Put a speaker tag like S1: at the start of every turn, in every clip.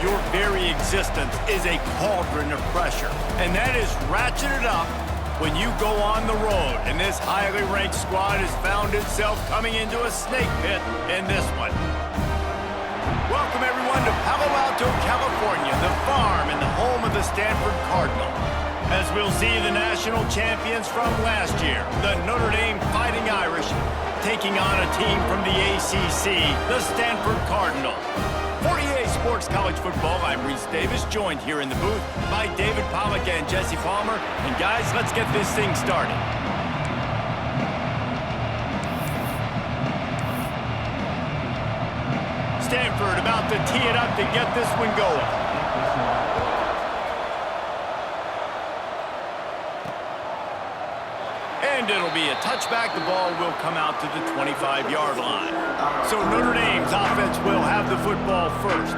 S1: your very existence is a cauldron of pressure. And that is ratcheted up when you go on the road. And this highly ranked squad has found itself coming into a snake pit in this one. Welcome, everyone, to Palo Alto, California, the farm and the home of the Stanford Cardinal. As we'll see the national champions from last year, the Notre Dame Fighting Irish, taking on a team from the ACC, the Stanford Cardinal. For EA Sports College Football, I'm Reese Davis, joined here in the booth by David Pollack and Jesse Palmer. And guys, let's get this thing started. Stanford about to tee it up to get this one going. And it'll be a touchback. The ball will come out to the 25-yard line. So Notre Dame's offense will have the football first.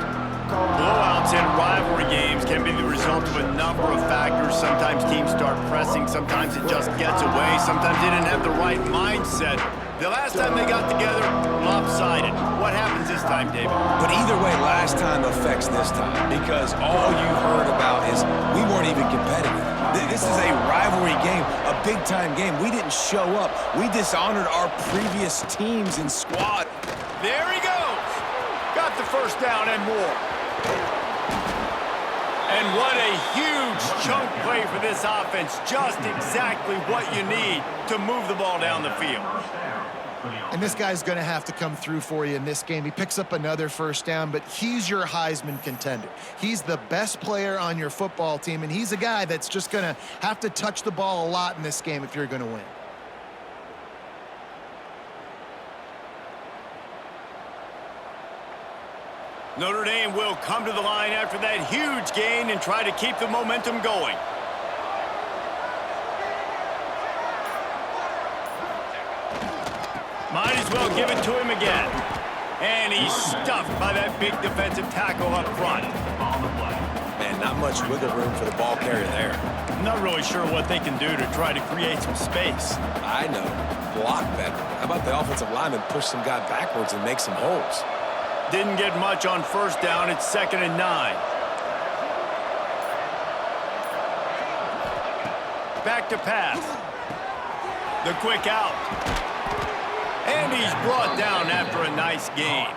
S1: Blowouts in rivalry games can be the result of a number of factors. Sometimes teams start pressing. Sometimes it just gets away. Sometimes they didn't have the right mindset. The last time they got together, lopsided. What happens this time, David?
S2: But either way, last time affects this time because all you've heard about is we weren't even competitive. This is a rivalry game, a big-time game. We didn't show up. We dishonored our previous teams and squad.
S1: There he goes. Got the first down and more. And what a huge chunk play for this offense. Just exactly what you need to move the ball down the field.
S3: And this guy's going to have to come through for you in this game. He picks up another first down, but he's your Heisman contender. He's the best player on your football team, and he's a guy that's just going to have to touch the ball a lot in this game if you're going to win.
S1: Notre Dame will come to the line after that huge gain and try to keep the momentum going. Might as well give it to him again. And he's stuffed by that big defensive tackle up front.
S2: Man, not much wiggle room for the ball carrier there.
S1: I'm not really sure what they can do to try to create some space.
S2: I know. Block better. How about the offensive lineman push some guy backwards and make some holes?
S1: Didn't get much on first down. It's 2nd and 9. Back to pass. The quick out. And he's brought down after a nice gain.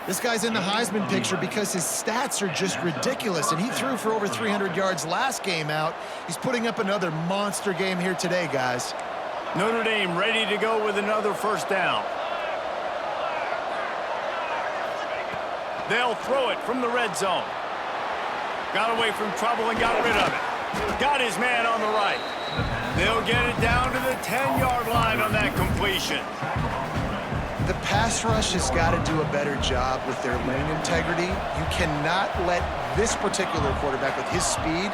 S3: This guy's in the Heisman picture because his stats are just ridiculous, and he threw for over 300 yards last game out. He's putting up another monster game here today, guys.
S1: Notre Dame ready to go with another first down. They'll throw it from the red zone. Got away from trouble and got rid of it. Got his man on the right. They'll get it down to the 10-yard line on that completion.
S3: The pass rush has got to do a better job with their lane integrity. You cannot let this particular quarterback with his speed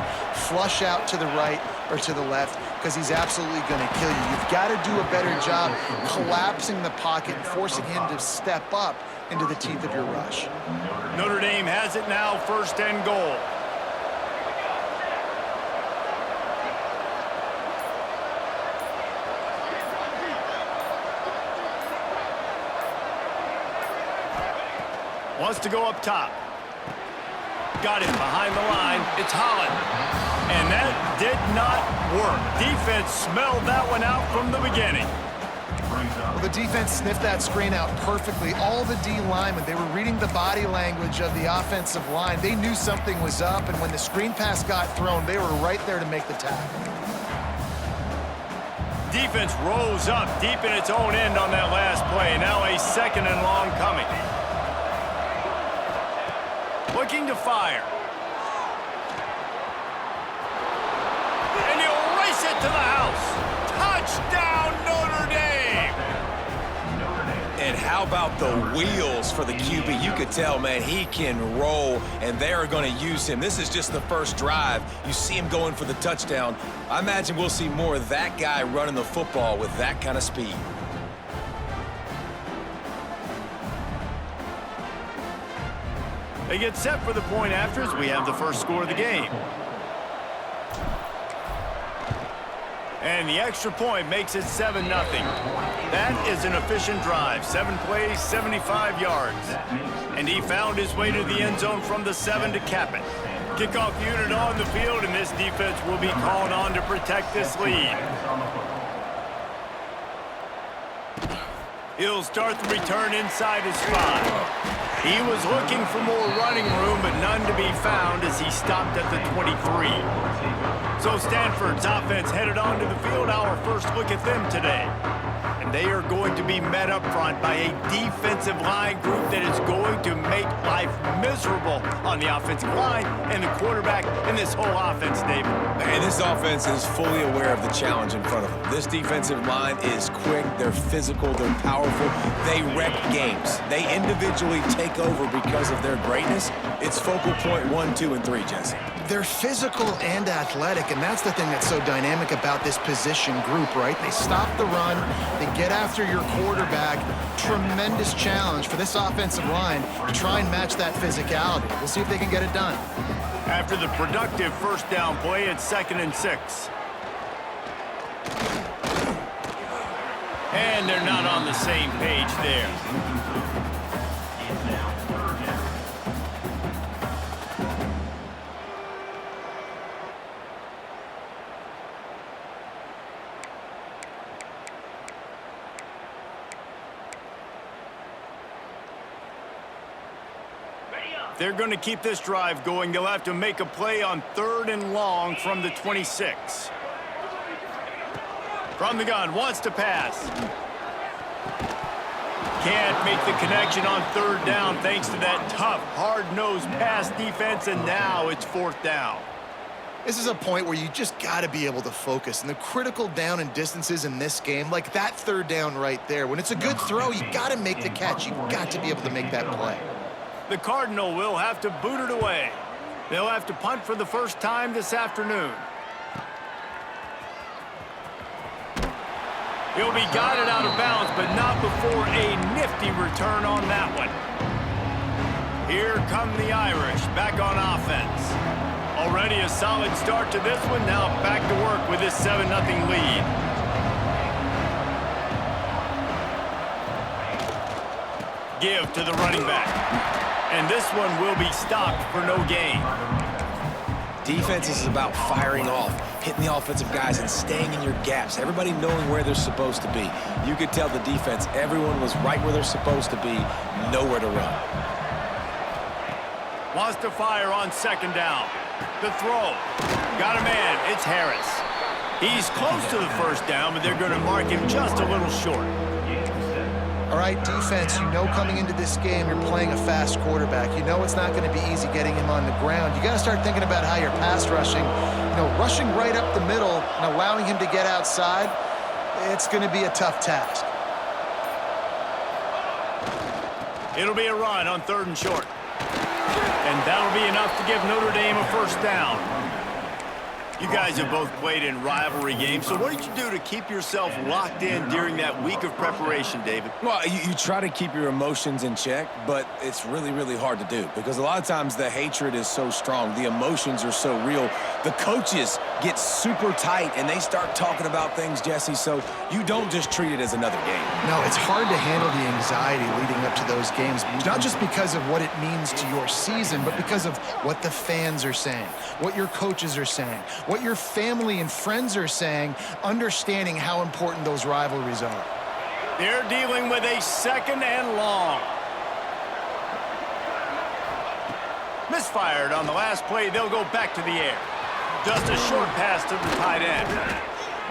S3: flush out to the right or to the left because he's absolutely going to kill you. You've got to do a better job collapsing the pocket and forcing him to step up into the teeth of your rush.
S1: Notre Dame has it now, 1st and goal. Wants to go up top. Got him behind the line. It's Holland. And that did not work. Defense smelled that one out from the beginning.
S3: Well, the defense sniffed that screen out perfectly. All the D linemen, they were reading the body language of the offensive line. They knew something was up, and when the screen pass got thrown, they were right there to make the tackle.
S1: Defense rose up deep in its own end on that last play. Now a 2nd and long coming. Looking to fire. And he'll race it to the house. Touchdown, Notre Dame!
S2: And how about the wheels for the QB? You could tell, man, he can roll, and they're going to use him. This is just the first drive. You see him going for the touchdown. I imagine we'll see more of that guy running the football with that kind of speed.
S1: They get set for the point after as we have the first score of the game. And the extra point makes it 7-0. That is an efficient drive. 7 plays, 75 yards. And he found his way to the end zone from the 7 to cap it. Kickoff unit on the field, and this defense will be called on to protect this lead. He'll start the return inside his 5. He was looking for more running room, but none to be found as he stopped at the 23. So Stanford's offense headed onto the field. Our first look at them today. And they are going to be met up front by a defensive line group that is going to make life miserable on the offensive line and the quarterback in this whole offense, David.
S2: And this offense is fully aware of the challenge in front of them. This defensive line is quick, they're physical, they're powerful, they wreck games. They individually take over because of their greatness. It's focal point 1, 2, and 3, Jesse.
S3: They're physical and athletic, and that's the thing that's so dynamic about this position group, right? They stop the run, they get after your quarterback. Tremendous challenge for this offensive line to try and match that physicality. We'll see if they can get it done.
S1: After the productive first down play, it's 2nd and 6. And they're not on the same page there. They're going to keep this drive going. They'll have to make a play on 3rd and long from the 26. From the gun, wants to pass. Can't make the connection on 3rd down thanks to that tough, hard-nosed pass defense, and now it's 4th down.
S3: This is a point where you just got to be able to focus. And the critical down and distances in this game, like that 3rd down right there, when it's a good throw, you got to make the catch. You've got to be able to make that play.
S1: The Cardinal will have to boot it away. They'll have to punt for the first time this afternoon. He'll be guided out of bounds, but not before a nifty return on that one. Here come the Irish, back on offense. Already a solid start to this one, now back to work with this 7-0 lead. Give to the running back. And this one will be stopped for no gain.
S2: Defense is about firing off, hitting the offensive guys and staying in your gaps. Everybody knowing where they're supposed to be. You could tell the defense, everyone was right where they're supposed to be, nowhere to run.
S1: Wants to fire on 2nd down. The throw. Got a man. It's Harris. He's close to the 1st down, but they're going to mark him just a little short.
S3: All right, defense, you know coming into this game you're playing a fast quarterback. You know it's not going to be easy getting him on the ground. You got to start thinking about how you're pass rushing. You know, rushing right up the middle and allowing him to get outside, it's going to be a tough task.
S1: It'll be a run on 3rd and short. And that'll be enough to give Notre Dame a 1st down. You guys have both played in rivalry games, so what did you do to keep yourself locked in during that week of preparation, David?
S2: Well, you try to keep your emotions in check, but it's really, really hard to do because a lot of times the hatred is so strong. The emotions are so real. The coaches get super tight, and they start talking about things, Jesse, so you don't just treat it as another game.
S3: No, it's hard to handle the anxiety leading up to those games, not just because of what it means to your season, but because of what the fans are saying, what your coaches are saying, what your family and friends are saying, understanding how important those rivalries are.
S1: They're dealing with a 2nd and long. Misfired on the last play. They'll go back to the air. Just a short pass to the tight end.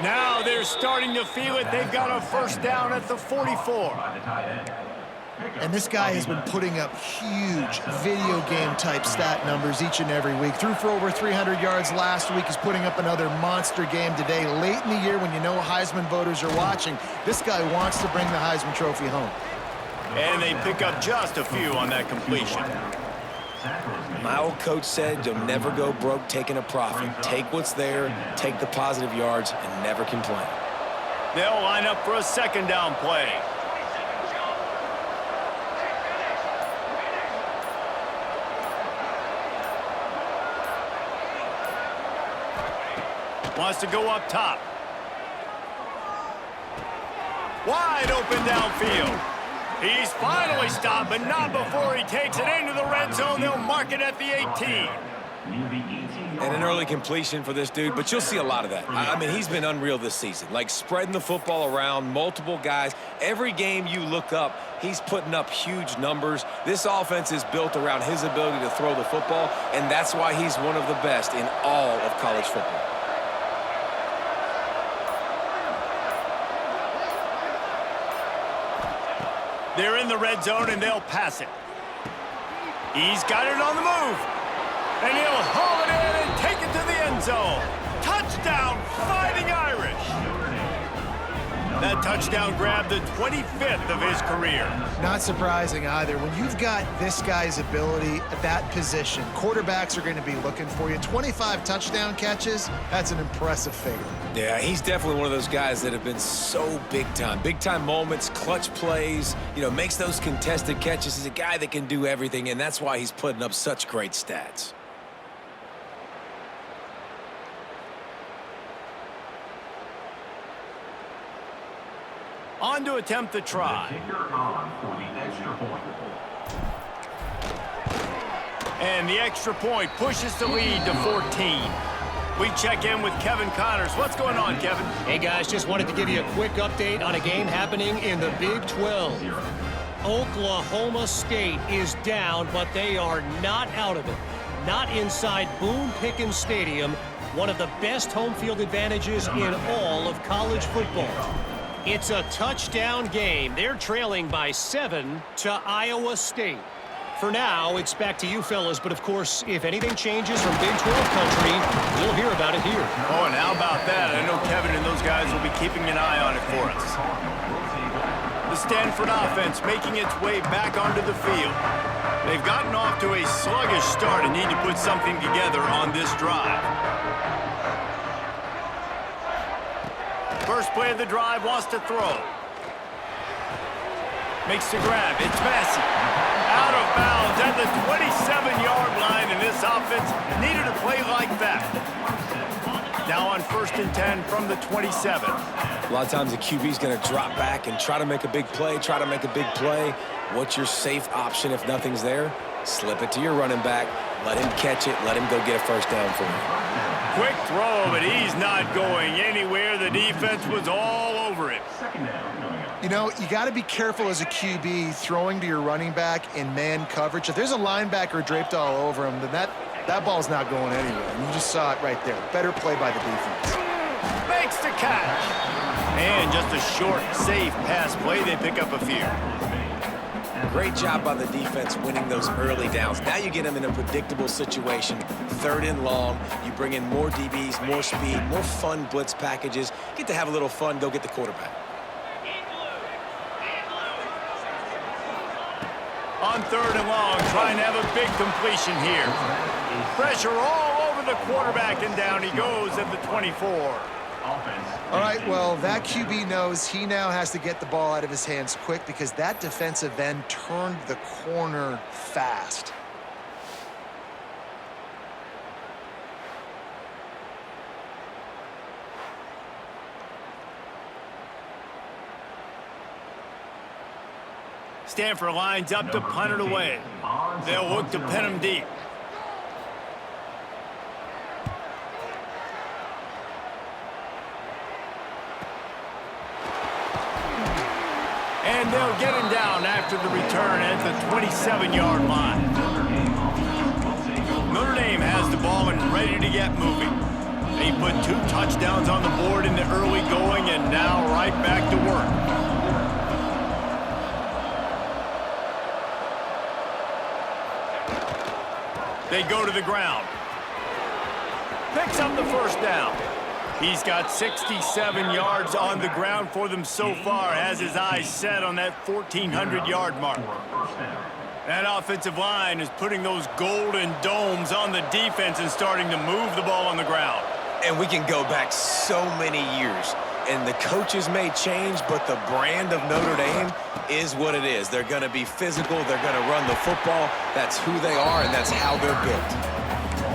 S1: Now they're starting to feel it. They've got a 1st down at the 44.
S3: And this guy has been putting up huge video game type stat numbers each and every week. Threw for over 300 yards last week. He's putting up another monster game today. Late in the year when you know Heisman voters are watching, this guy wants to bring the Heisman Trophy home.
S1: And they pick up just a few on that completion.
S2: My old coach said you'll never go broke taking a profit. Take what's there, take the positive yards, and never complain.
S1: They'll line up for a 2nd down play. Wants to go up top. Wide open downfield. He's finally stopped, but not before he takes it into the red zone. They'll mark it at the 18.
S2: And an early completion for this dude, but you'll see a lot of that. I mean, he's been unreal this season, like spreading the football around, multiple guys. Every game you look up, he's putting up huge numbers. This offense is built around his ability to throw the football, and that's why he's one of the best in all of college football.
S1: They're in the red zone, and they'll pass it. He's got it on the move. And he'll haul it in and take it to the end zone. Touchdown, Fighting Irish. That touchdown grabbed the 25th of his career.
S3: Not surprising either. When you've got this guy's ability at that position, quarterbacks are going to be looking for you. 25 touchdown catches, that's an impressive figure.
S2: Yeah, he's definitely one of those guys that have been so big time. Big time moments, clutch plays, you know, makes those contested catches. He's a guy that can do everything, and that's why he's putting up such great stats.
S1: On to attempt the try. And the extra point pushes the lead to 14. We check in with Kevin Connors. What's going on, Kevin?
S4: Hey, guys, just wanted to give you a quick update on a game happening in the Big 12. Oklahoma State is down, but they are not out of it. Not inside Boone Pickens Stadium, one of the best home field advantages in all of college football. It's a touchdown game. They're trailing by 7 to Iowa State. For now, it's back to you fellas, but of course, if anything changes from Big 12 country, we'll hear about it here.
S1: Oh, and how about that? I know Kevin and those guys will be keeping an eye on it for us. The Stanford offense making its way back onto the field. They've gotten off to a sluggish start and need to put something together on this drive. First play of the drive, wants to throw. Makes the grab. It's Massey. Out of bounds at the 27-yard line, and this offense needed a play like that. Now on 1st and 10 from the 27.
S2: A lot of times the QB's going to drop back and try to make a big play, What's your safe option if nothing's there? Slip it to your running back. Let him catch it. Let him go get a first down for you.
S1: Quick throw, but he's not going anywhere. The defense was all over it.
S3: You know, you got to be careful as a QB throwing to your running back in man coverage. If there's a linebacker draped all over him, then that ball's not going anywhere. And you just saw it right there. Better play by the defense.
S1: Makes the catch. And just a short, safe pass play. They pick up a few.
S2: Great job by the defense winning those early downs. Now you get them in a predictable situation. 3rd and long. You bring in more DBs, more speed, more fun blitz packages. Get to have a little fun. Go get the quarterback.
S1: On 3rd and long, trying to have a big completion here. Pressure all over the quarterback, and down he goes at the 24.
S3: All right, well, that QB knows he now has to get the ball out of his hands quick because that defensive end turned the corner fast.
S1: Stanford lines up to punt it away. They'll look to pin him deep. And they'll get him down after the return at the 27-yard line. Notre Dame has the ball and ready to get moving. They put 2 touchdowns on the board in the early going and now right back to work. They go to the ground. Picks up the first down. He's got 67 yards on the ground for them so far, has his eyes set on that 1,400-yard mark. That offensive line is putting those golden domes on the defense and starting to move the ball on the ground.
S2: And we can go back so many years. And the coaches may change, but the brand of Notre Dame is what it is. They're going to be physical. They're going to run the football. That's who they are, and that's how they're built.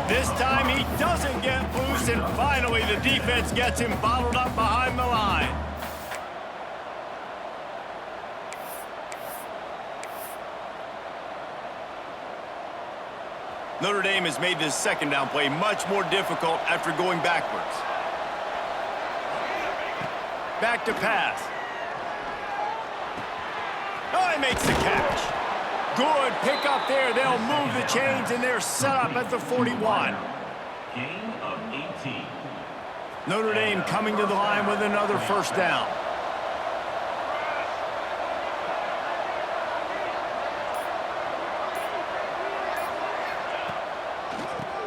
S1: This time he doesn't get loose, and finally the defense gets him bottled up behind the line. Notre Dame has made this second down play much more difficult after going backwards. Back to pass. Oh, he makes the catch. Good pick up there. They'll move the chains, and they're set up at the 41.
S5: Gain of 18.
S1: Notre Dame coming to the line with another first down.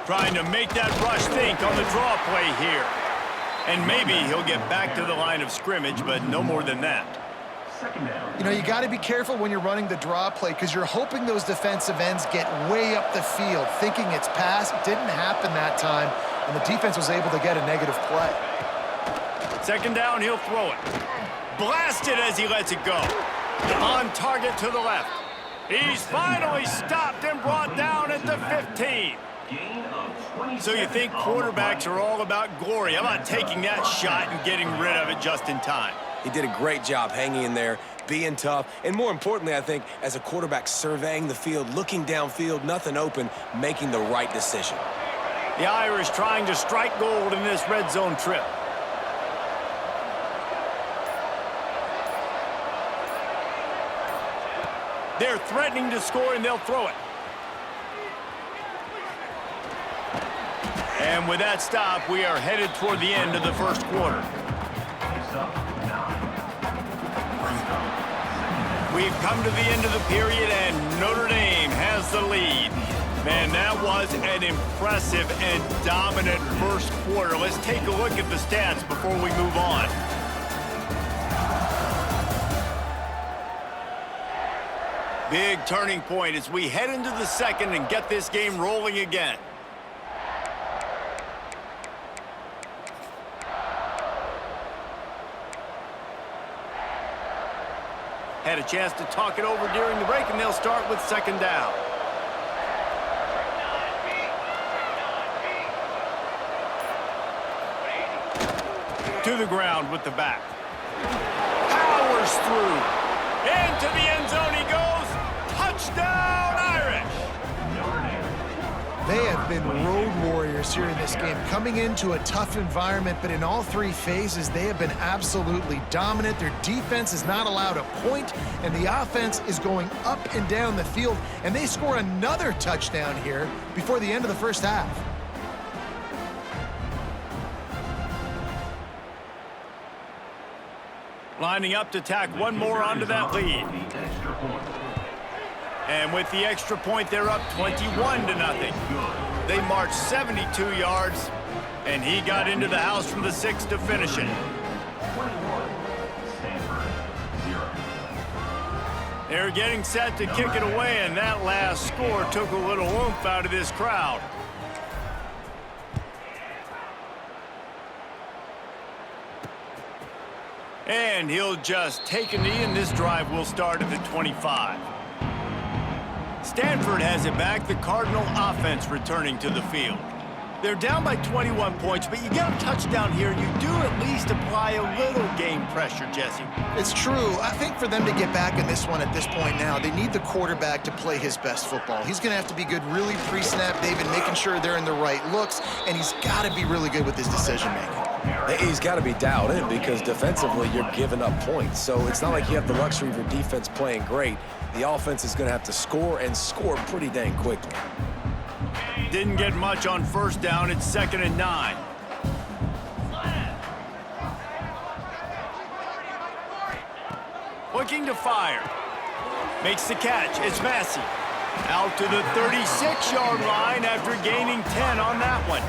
S1: Trying to make that rush think on the draw play here. And maybe he'll get back to the line of scrimmage, but no more than that.
S5: Second down.
S3: You know, you got to be careful when you're running the draw play because you're hoping those defensive ends get way up the field, thinking it's pass. It didn't happen that time, and the defense was able to get a negative play.
S1: Second down, he'll throw it. Blasted as he lets it go. On target to the left. He's finally stopped and brought down at the 15.
S5: Gain of 20.
S1: So you think quarterbacks are all about glory. How about taking that shot and getting rid of it just in time?
S2: He did a great job hanging in there, being tough, and more importantly, I think, as a quarterback surveying the field, looking downfield, nothing open, making the right decision.
S1: The Irish trying to strike gold in this red zone trip. They're threatening to score, and they'll throw it. And with that stop, we are headed toward the end of the first quarter. We've come to the end of the period, and Notre Dame has the lead. Man, that was an impressive and dominant first quarter. Let's take a look at the stats before we move on. Big turning point as we head into the second and get this game rolling again. Had a chance to talk it over during the break, and they'll start with second down. To the ground with the back. Powers through. Into the end zone he goes. Touchdown, Irish!
S3: They have been road warriors here in this game, coming into a tough environment, but in all three phases, they have been absolutely dominant. Their defense is not allowed a point, and the offense is going up and down the field, and they score another touchdown here before the end of the first half.
S1: Lining up to tack one more onto that lead. And with the extra point, they're up 21-0. They marched 72 yards, and he got into the house from the 6 to finish it.
S5: 21. Stanford, 0.
S1: They're getting set to kick it away, and that last score took a little oomph out of this crowd. And he'll just take a knee, and this drive will start at the 25. Stanford has it back. The Cardinal offense returning to the field. They're down by 21 points, but you get a touchdown here, you do at least apply a little game pressure, Jesse.
S3: It's true. I think for them to get back in this one at this point now, they need the quarterback to play his best football. He's going to have to be good really pre-snap, David, making sure they're in the right looks, and he's got to be really good with his decision-making.
S2: He's got to be dialed in because defensively you're giving up points. So it's not like you have the luxury of your defense playing great. The offense is going to have to score and score pretty dang quickly.
S1: Didn't get much on first down. It's 2nd and 9. Looking to fire. Makes the catch. It's Massey. Out to the 36-yard line after gaining 10 on that one.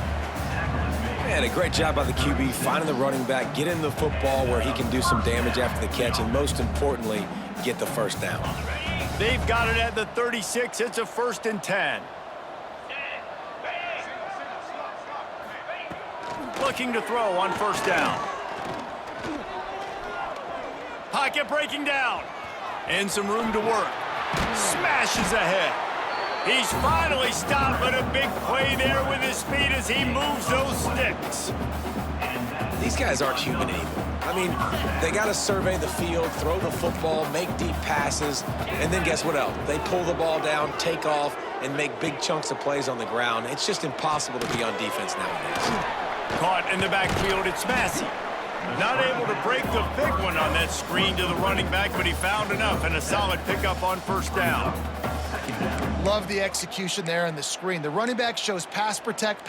S2: Man, a great job by the QB finding the running back, getting the football where he can do some damage after the catch, and most importantly, get the first down.
S1: They've got it at the 36. It's a 1st and 10. Looking to throw on first down. Pocket breaking down. And some room to work. Smashes ahead. He's finally stopped, but a big play there with his speed as he moves those sticks.
S2: These guys aren't human anymore. I mean, they got to survey the field, throw the football, make deep passes, and then guess what else? They pull the ball down, take off, and make big chunks of plays on the ground. It's just impossible to be on defense nowadays.
S1: Caught in the backfield, it's Massey. Not able to break the big one on that screen to the running back, but he found enough and a solid pickup on first down.
S3: Love the execution there on the screen. The running back shows pass protect,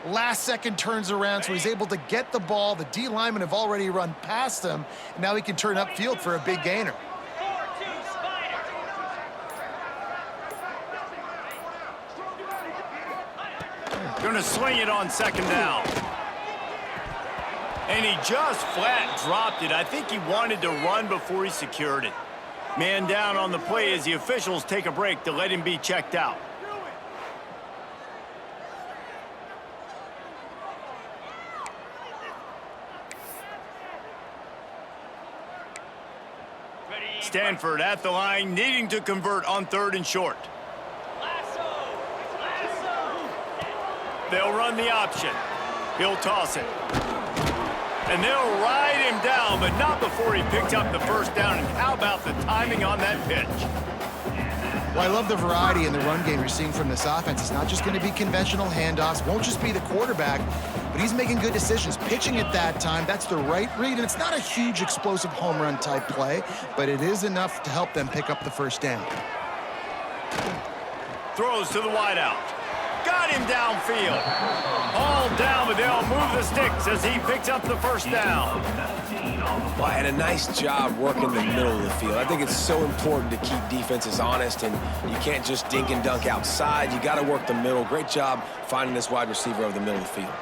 S3: last second turns around, so he's able to get the ball. The D linemen have already run past him, and now he can turn upfield for a big gainer.
S1: Gonna swing it on second down. And he just flat dropped it. I think he wanted to run before he secured it. Man down on the play as the officials take a break to let him be checked out. Stanford at the line, needing to convert on 3rd and short. They'll run the option. He'll toss it. And they'll ride him down, but not before he picked up the first down. And how about the timing on that pitch?
S3: Well, I love the variety in the run game you're seeing from this offense. It's not just going to be conventional handoffs. Won't just be the quarterback, but he's making good decisions. Pitching at that time, that's the right read. And it's not a huge explosive home run type play, but it is enough to help them pick up the first down.
S1: Throws to the wideout. Got him downfield. All down, but they'll move the sticks as he picks up the first down.
S2: Well, and a nice job working the middle of the field. I think it's so important to keep defenses honest, and you can't just dink and dunk outside. You got to work the middle. Great job finding this wide receiver over the middle of the field.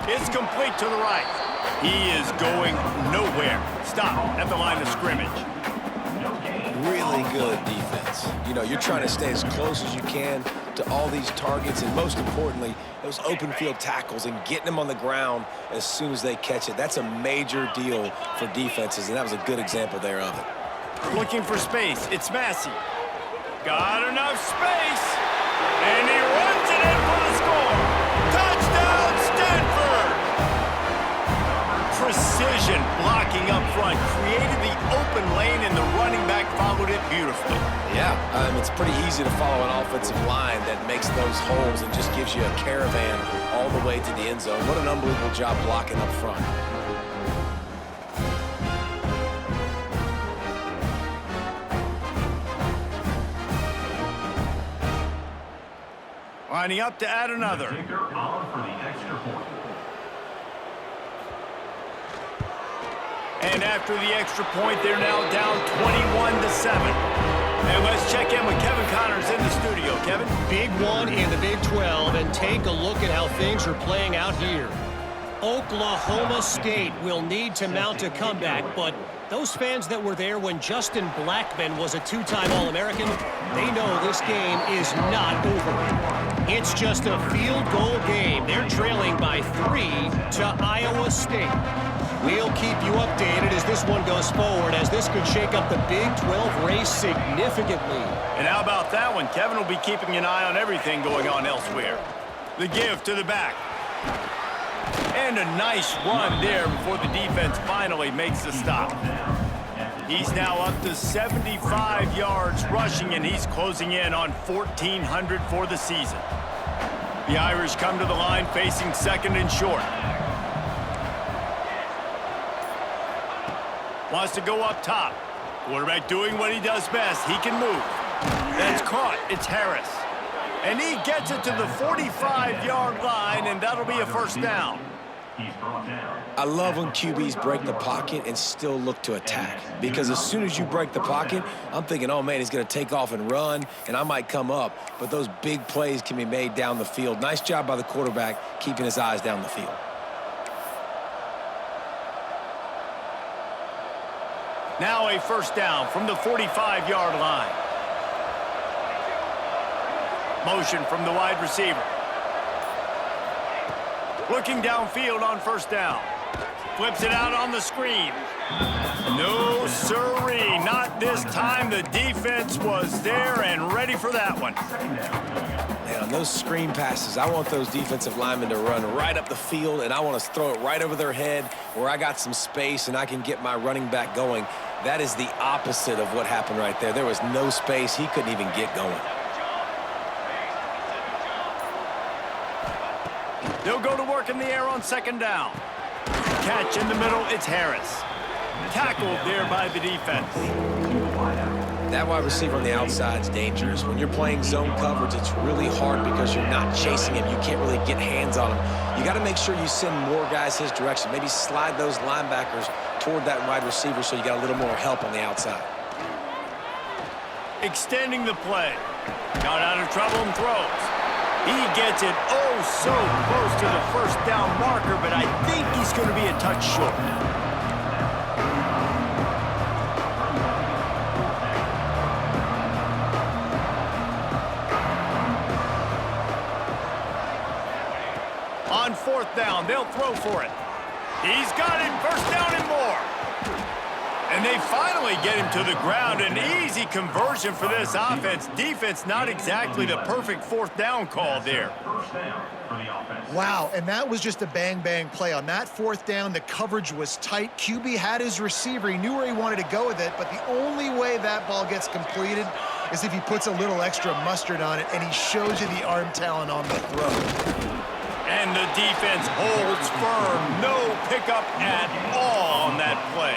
S1: It's complete to the right. He is going nowhere. Stop at the line of scrimmage.
S2: Really good defense. You know, you're trying to stay as close as you can to all these targets, and most importantly, those open field tackles and getting them on the ground as soon as they catch it. That's a major deal for defenses, and that was a good example there of it.
S1: Looking for space. It's Massey. Got enough space. And he runs it in for the score. Touchdown, Stanford! Precision blocking up front. Created the open lane, and the running back followed it beautifully.
S2: Yeah, it's pretty easy to follow an offensive line that makes those holes and just gives you a caravan all the way to the end zone. What an unbelievable job blocking up front.
S1: Lining up to add another.
S5: Kicker on for the extra point.
S1: And after the extra point, they're now down 21-7. And let's check in with Kevin Connors in the studio. Kevin?
S4: Big one in the Big 12, and take a look at how things are playing out here. Oklahoma State will need to mount a comeback, but those fans that were there when Justin Blackmon was a two-time All-American, they know this game is not over. It's just a field goal game. They're trailing by 3 to Iowa State. We'll keep you updated as this one goes forward, as this could shake up the Big 12 race significantly.
S1: And how about that one? Kevin will be keeping an eye on everything going on elsewhere. The give to the back. And a nice run there before the defense finally makes the stop. He's now up to 75 yards rushing, and he's closing in on 1,400 for the season. The Irish come to the line facing 2nd and short. Wants to go up top. Quarterback doing what he does best. He can move. That's caught. It's Harris. And he gets it to the 45-yard line, and that'll be a first down.
S5: He's brought down.
S2: I love when QBs break the pocket and still look to attack, because as soon as you break the pocket, I'm thinking, oh man, he's going to take off and run, and I might come up, but those big plays can be made down the field. Nice job by the quarterback keeping his eyes down the field.
S1: Now a first down from the 45-yard line. Motion from the wide receiver. Looking downfield on first down. flips it out on the screen. No siree, not this time. The defense was there and ready for that one.
S2: Man, on those screen passes, I want those defensive linemen to run right up the field, and I want to throw it right over their head where I got some space and I can get my running back going. That is the opposite of what happened right there. There was no space. He couldn't even get going.
S1: They'll go to work in the air on second down. Catch in the middle, it's Harris. Tackled there by the defense.
S2: That wide receiver on the outside is dangerous. When you're playing zone coverage, it's really hard because you're not chasing him. You can't really get hands on him. You got to make sure you send more guys his direction. Maybe slide those linebackers toward that wide receiver so you got a little more help on the outside.
S1: Extending the play. Got out of trouble and throws. He gets it oh so close to the first down marker, but I think he's going to be a touch short. On fourth down, they'll throw for it. He's got it, first down and more. And they finally get him to the ground. An easy conversion for this offense. Defense, not exactly the perfect fourth down call there.
S3: Wow, and that was just a bang-bang play. On that fourth down, the coverage was tight. QB had his receiver. He knew where he wanted to go with it, but the only way that ball gets completed is if he puts a little extra mustard on it, and he shows you the arm talent on the throw.
S1: And the defense holds firm. No pickup at all on that play.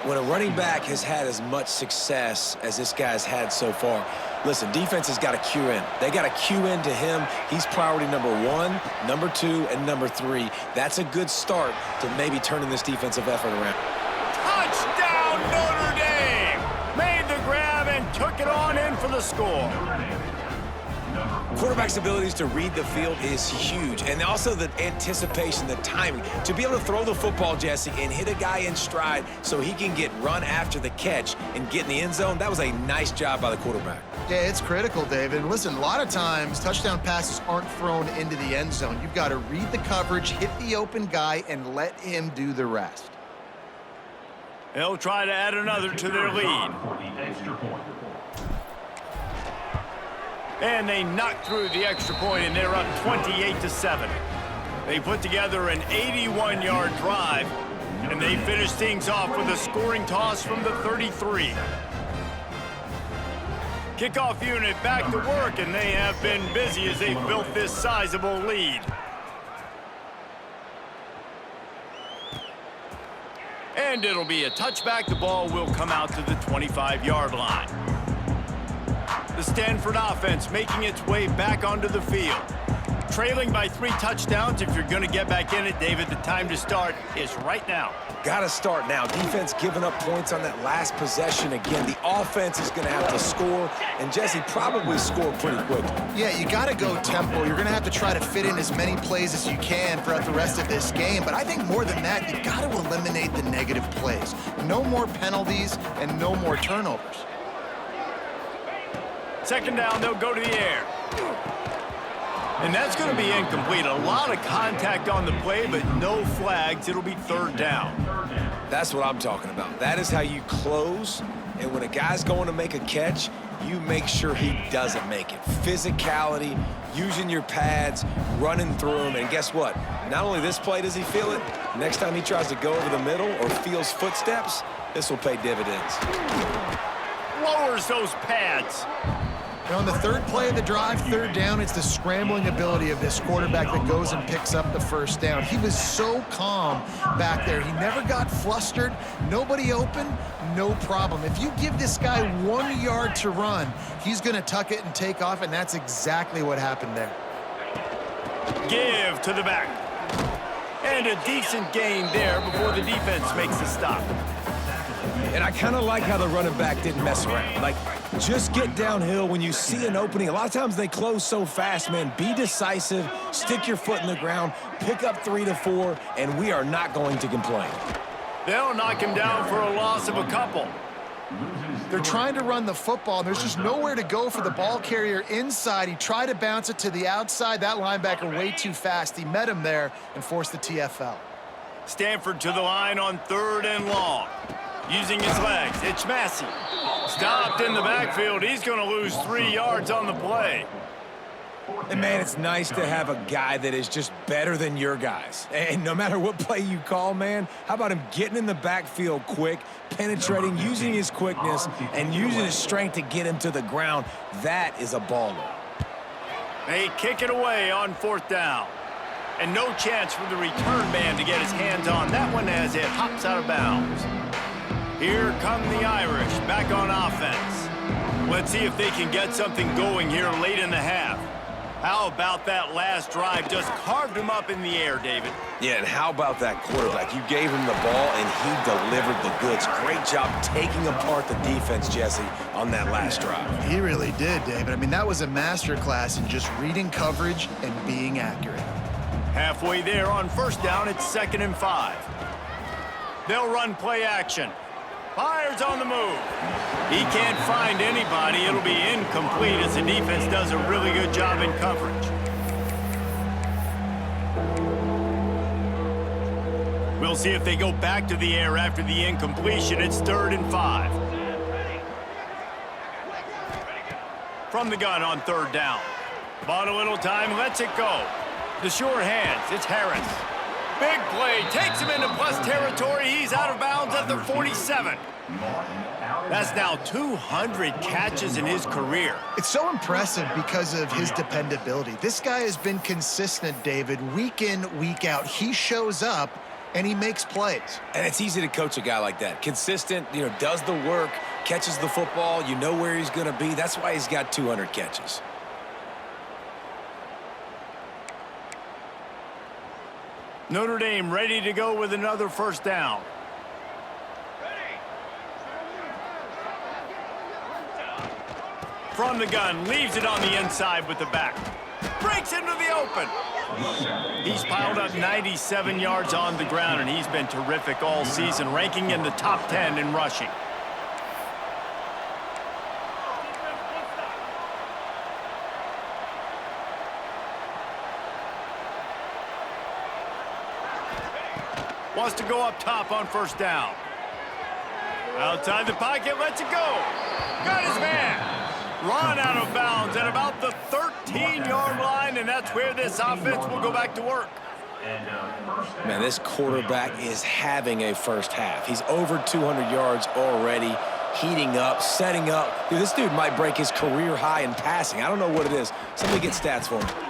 S2: When a running back has had as much success as this guy's had so far, listen, defense has got to cue in. They got to cue in to him. He's priority number 1, number 2, and number 3. That's a good start to maybe turning this defensive effort around.
S1: Touchdown, Notre Dame! Made the grab and took it on in for the score.
S2: Quarterback's abilities to read the field is huge, and also the anticipation, the timing. To be able to throw the football, Jesse, and hit a guy in stride so he can get run after the catch and get in the end zone, that was a nice job by the quarterback.
S3: Yeah, it's critical, David. Listen, a lot of times touchdown passes aren't thrown into the end zone. You've got to read the coverage, hit the open guy, and let him do the rest.
S1: They'll try to add another to their lead. And they knock through the extra point, and they're up 28-7. They put together an 81-yard drive, and they finish things off with a scoring toss from the 33. Kickoff unit back to work, and they have been busy as they've built this sizable lead. And it'll be a touchback. The ball will come out to the 25-yard line. The Stanford offense making its way back onto the field. Trailing by 3 touchdowns. If you're going to get back in it, David, the time to start is right now.
S2: Got to start now. Defense giving up points on that last possession again. The offense is going to have to score, and Jesse probably score pretty quickly.
S3: Yeah, you got to go tempo. You're going to have to try to fit in as many plays as you can throughout the rest of this game. But I think more than that, you got to eliminate the negative plays. No more penalties and no more turnovers.
S1: Second down, they'll go to the air. And that's going to be incomplete. A lot of contact on the play, but no flags. It'll be third down.
S2: That's what I'm talking about. That is how you close. And when a guy's going to make a catch, you make sure he doesn't make it. Physicality, using your pads, running through them. And guess what? Not only this play does he feel it, next time he tries to go over the middle or feels footsteps, this will pay dividends.
S1: Lowers those pads.
S3: Now on the third play of the drive, third down, it's the scrambling ability of this quarterback that goes and picks up the first down. He was so calm back there. He never got flustered. Nobody open, no problem. If you give this guy 1 yard to run, he's going to tuck it and take off, and that's exactly what happened there.
S1: Give to the back. And a decent gain there before the defense makes the stop.
S2: And I kind of like how the running back didn't mess around. Like, just get downhill when you see an opening. A lot of times they close so fast, man. Be decisive, stick your foot in the ground, pick up 3 to 4, and we are not going to complain.
S1: They'll knock him down for a loss of a couple.
S3: They're trying to run the football, and there's just nowhere to go for the ball carrier inside. He tried to bounce it to the outside. That linebacker way too fast. He met him there and forced the TFL.
S1: Stanford to the line on 3rd and long. Using his legs, it's Massey. Stopped in the backfield. He's going to lose 3 yards on the play.
S2: And, man, it's nice to have a guy that is just better than your guys. And no matter what play you call, man, how about him getting in the backfield quick, penetrating, using his quickness, and using his strength to get him to the ground? That is a baller.
S1: They kick it away on 4th down. And no chance for the return man to get his hands on that one as it hops out of bounds. Here come the Irish back on offense. Let's see if they can get something going here late in the half. How about that last drive? Just carved him up in the air, David.
S2: Yeah, and how about that quarterback? You gave him the ball, and he delivered the goods. Great job taking apart the defense, Jesse, on that last drive.
S3: He really did, David. I mean, that was a masterclass in just reading coverage and being accurate.
S1: Halfway there on 1st down, it's 2nd and 5. They'll run play action. Fires on the move. He can't find anybody. It'll be incomplete as the defense does a really good job in coverage. We'll see if they go back to the air after the incompletion. It's 3rd and 5. From the gun on 3rd down. Bought a little time, lets it go. The sure hands, it's Harris. Big play, takes him into plus territory. He's out of bounds at the 47. That's now 200 catches in his career.
S3: It's so impressive because of his dependability. This guy has been consistent, David, week in, week out. He shows up, and he makes plays.
S2: And it's easy to coach a guy like that. Consistent, does the work, catches the football. You know where he's going to be. That's why he's got 200 catches.
S1: Notre Dame ready to go with another 1st down. From the gun, leaves it on the inside with the back. Breaks into the open. He's piled up 97 yards on the ground, and he's been terrific all season, ranking in the top 10 in rushing. Wants to go up top on 1st down. Outside the pocket, lets it go. Got his man. Run out of bounds at about the 13-yard line, and that's where this offense will go back to work.
S2: Man, this quarterback is having a first half. He's over 200 yards already, heating up, setting up. Dude, this dude might break his career high in passing. I don't know what it is. Somebody get stats for him.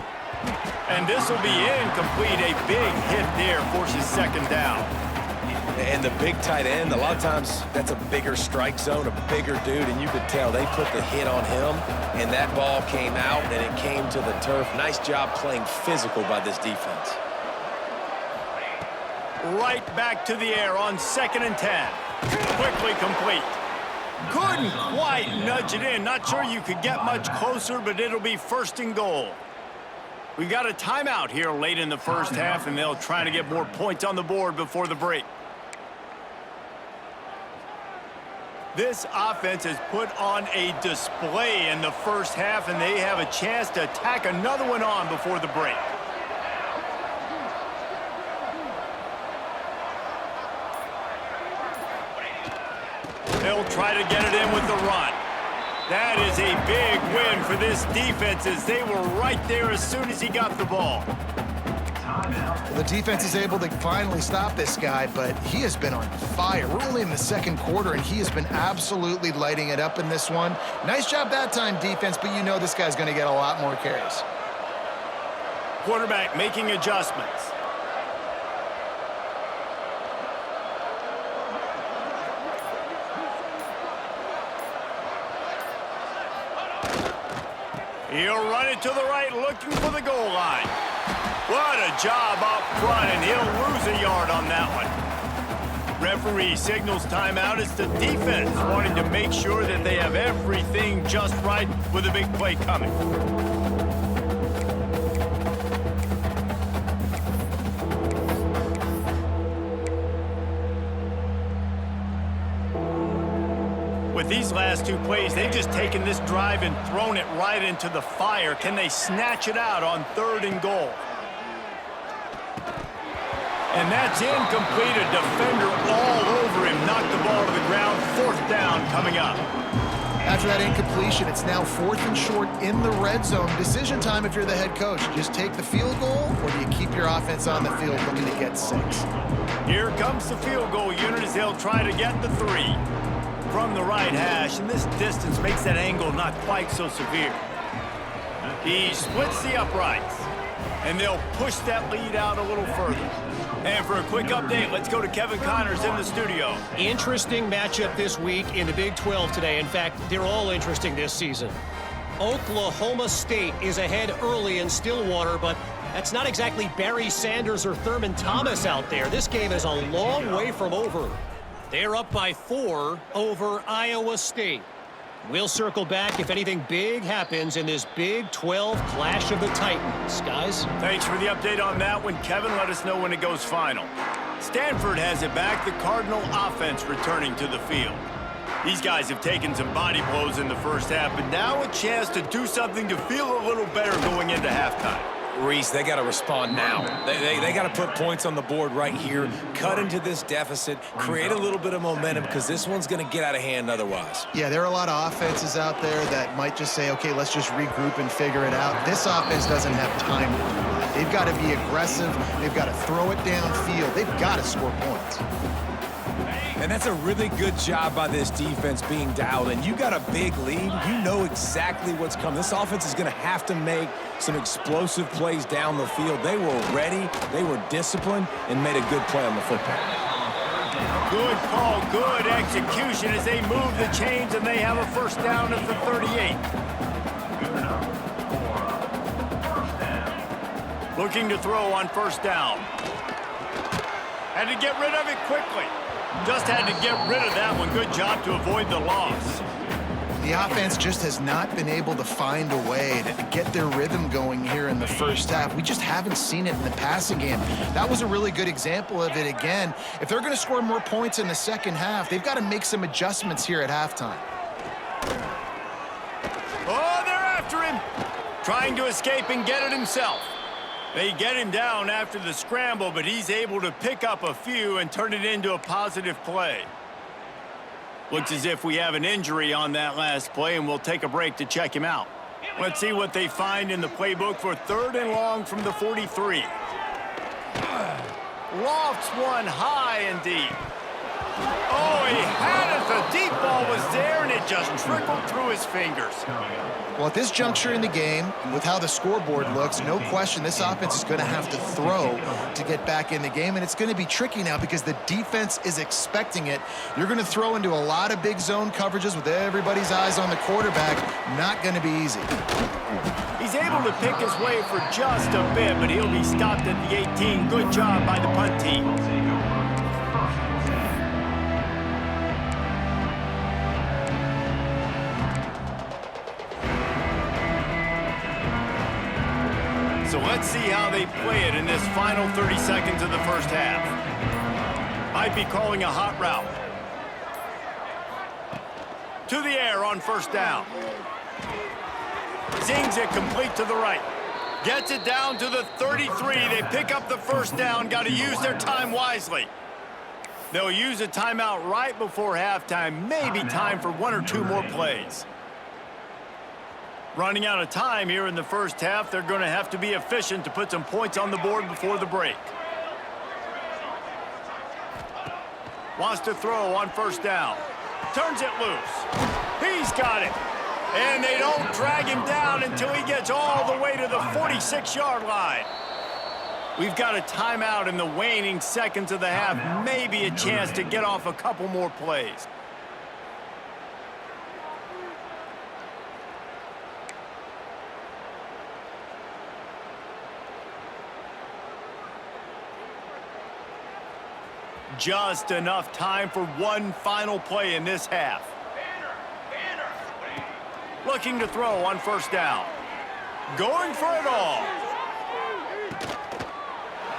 S1: And this will be incomplete. A big hit there forces 2nd down.
S2: And the big tight end, a lot of times that's a bigger strike zone, a bigger dude, and you could tell they put the hit on him, and that ball came out, and it came to the turf. Nice job playing physical by this defense.
S1: Right back to the air on 2nd and 10. Quickly complete. Couldn't quite nudge it in. Not sure you could get much closer, but it'll be 1st and goal. We got a timeout here late in the 1st half, and they'll try to get more points on the board before the break. This offense has put on a display in the 1st half, and they have a chance to tack another one on before the break. They'll try to get it in with the run. That is a big win for this defense as they were right there as soon as he got the ball.
S3: The defense is able to finally stop this guy, but he has been on fire. We're only in the 2nd quarter, and he has been absolutely lighting it up in this one. Nice job that time, defense, but you know this guy's going to get a lot more carries.
S1: Quarterback making adjustments. He'll run it to the right, looking for the goal line. What a job up front, and he'll lose a yard on that one. Referee signals timeout. It's the defense wanting to make sure that they have everything just right with a big play coming. With these last 2 plays, they've just taken this drive and thrown it right into the fire. Can they snatch it out on 3rd and goal? And that's incomplete. A defender all over him. Knocked the ball to the ground. 4th down coming up.
S3: After that incompletion, it's now 4th and short in the red zone. Decision time if you're the head coach. Just take the field goal, or do you keep your offense on the field looking to get 6?
S1: Here comes the field goal unit as they'll try to get the 3. From the right hash, and this distance makes that angle not quite so severe. He splits the uprights, and they'll push that lead out a little further. And for a quick update, let's go to Kevin Connors in the studio.
S4: Interesting matchup this week in the Big 12 today. In fact, they're all interesting this season. Oklahoma State is ahead early in Stillwater, but that's not exactly Barry Sanders or Thurman Thomas out there. This game is a long way from over. They're up by 4 over Iowa State. We'll circle back if anything big happens in this Big 12 Clash of the Titans. Guys?
S1: Thanks for the update on that one, Kevin. Let us know when it goes final. Stanford has it back. The Cardinal offense returning to the field. These guys have taken some body blows in the first half, but now a chance to do something to feel a little better going into halftime.
S2: Reese, they got to respond now. They got to put points on the board right here, cut into this deficit, create a little bit of momentum, because this one's going to get out of hand otherwise.
S3: Yeah, there are a lot of offenses out there that might just say, okay, let's just regroup and figure it out. This offense doesn't have time to do that. They've got to be aggressive. They've got to throw it downfield. They've got to score points.
S2: And that's a really good job by this defense being dialed in. You got a big lead. You know exactly what's coming. This offense is going to have to make some explosive plays down the field. They were ready, they were disciplined, and made a good play on the football.
S1: Good call, good execution as they move the chains, and they have a 1st down at the 38. Looking to throw on 1st down. Had to get rid of it quickly. Just had to get rid of that one. Good job to avoid the loss.
S3: The offense just has not been able to find a way to get their rhythm going here in the first half. We just haven't seen it in the passing game. That was a really good example of it again. If they're going to score more points in the second half, they've got to make some adjustments here at halftime.
S1: Oh, they're after him. Trying to escape and get it himself. They get him down after the scramble, but he's able to pick up a few and turn it into a positive play. Looks as if we have an injury on that last play, and we'll take a break to check him out. Let's see what they find in the playbook for 3rd and long from the 43. Lofts one high and deep. Oh, he had it. The deep ball was there, and it just trickled through his fingers.
S3: Well, at this juncture in the game, with how the scoreboard looks, no question this offense is going to have to throw to get back in the game, and it's going to be tricky now because the defense is expecting it. You're going to throw into a lot of big zone coverages with everybody's eyes on the quarterback. Not going to be easy.
S1: He's able to pick his way for just a bit, but he'll be stopped at the 18. Good job by the punt team. So let's see how they play it in this final 30 seconds of the first half. Might be calling a hot route. To the air on 1st down. Zings it complete to the right. Gets it down to the 33. They pick up the 1st down. Got to use their time wisely. They'll use a timeout right before halftime. Maybe time for 1 or 2 more plays. Running out of time here in the first half. They're going to have to be efficient to put some points on the board before the break. Wants to throw on 1st down. Turns it loose. He's got it. And they don't drag him down until he gets all the way to the 46-yard line. We've got a timeout in the waning seconds of the half. Maybe a chance to get off a couple more plays. Just enough time for one final play in this half. Looking to throw on 1st down. Going for it all.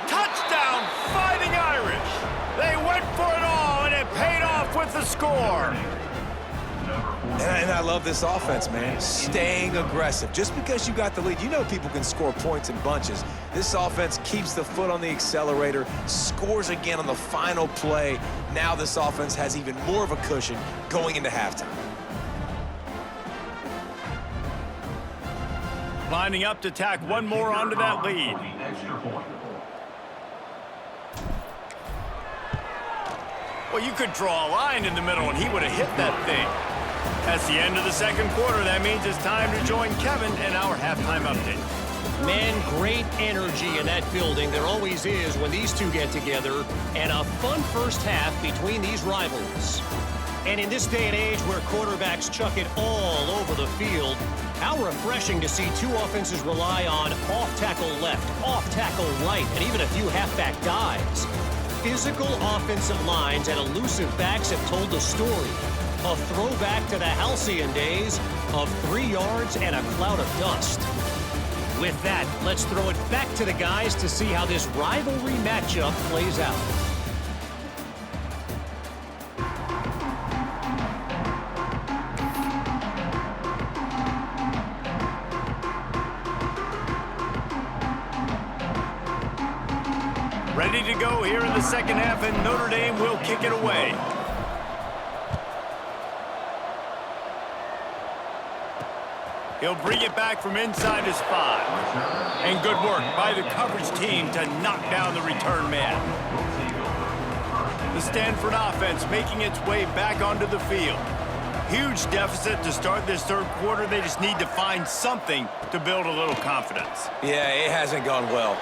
S1: Touchdown, Fighting Irish. They went for it all, and it paid off with the score.
S2: And I love this offense, man. Staying aggressive. Just because you got the lead, you know people can score points in bunches. This offense keeps the foot on the accelerator, scores again on the final play. Now this offense has even more of a cushion going into halftime.
S1: Lining up to tack one more onto that lead. Well, you could draw a line in the middle, and he would have hit that thing. That's the end of the second quarter. That means it's time to join Kevin in our halftime update.
S4: Man, great energy in that building. There always is when these two get together. And a fun first half between these rivals. And in this day and age where quarterbacks chuck it all over the field, how refreshing to see two offenses rely on off-tackle left, off-tackle right, and even a few halfback dives. Physical offensive lines and elusive backs have told the story. A throwback to the halcyon days of 3 yards and a cloud of dust. With that, let's throw it back to the guys to see how this rivalry matchup plays out.
S1: Ready to go here in the second half, and Notre Dame will kick it away. He'll bring it back from inside his 5. And good work by the coverage team to knock down the return man. The Stanford offense making its way back onto the field. Huge deficit to start this third quarter. They just need to find something to build a little confidence.
S2: Yeah, it hasn't gone well.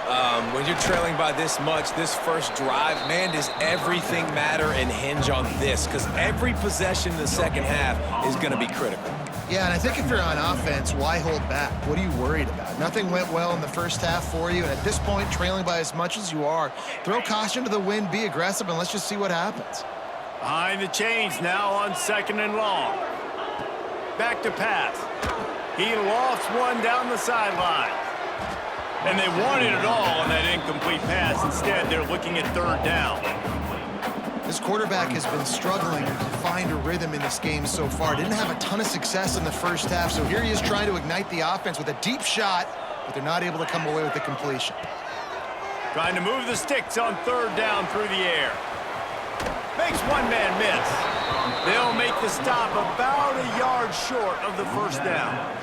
S2: When you're trailing by this much, this first drive, man, does everything matter and hinge on this? Because every possession in the second half is going to be critical.
S3: Yeah, and I think if you're on offense, why hold back? What are you worried about? Nothing went well in the first half for you, and at this point, trailing by as much as you are, throw caution to the wind, be aggressive, and let's just see what happens.
S1: Behind the chains now on 2nd and long. Back to pass. He lofts one down the sideline. And they wanted it all on that incomplete pass. Instead, they're looking at 3rd down.
S3: This quarterback has been struggling to find a rhythm in this game so far. Didn't have a ton of success in the first half, so here he is trying to ignite the offense with a deep shot, but they're not able to come away with the completion.
S1: Trying to move the sticks on 3rd down through the air. Makes one man miss. They'll make the stop about a yard short of the 1st down.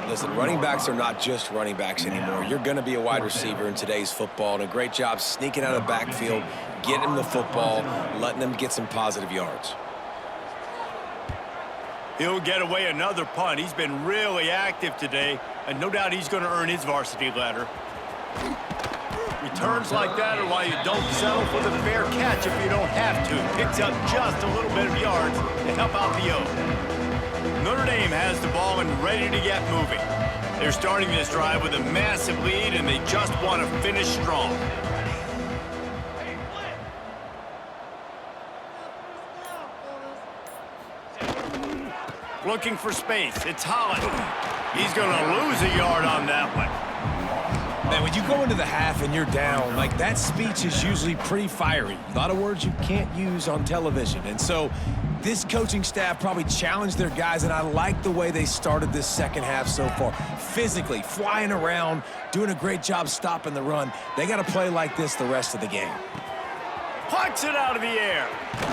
S2: Listen, running backs are not just running backs anymore. You're going to be a wide receiver in today's football, and a great job sneaking out of the backfield, getting him the football, letting them get some positive yards.
S1: He'll get away another punt. He's been really active today, and no doubt he's going to earn his varsity letter. Returns like that are why you don't settle for the fair catch if you don't have to. Picks up just a little bit of yards to help out the O. Notre Dame has the ball and ready to get moving. They're starting this drive with a massive lead, and they just want to finish strong. Looking for space. It's Holland. He's going to lose a yard on that one.
S2: Man, when you go into the half and you're down, like, that speech is usually pretty fiery. A lot of words you can't use on television. And so this coaching staff probably challenged their guys, and I like the way they started this second half so far. Physically, flying around, doing a great job stopping the run. They got to play like this the rest of the game.
S1: Pucks it out of the air.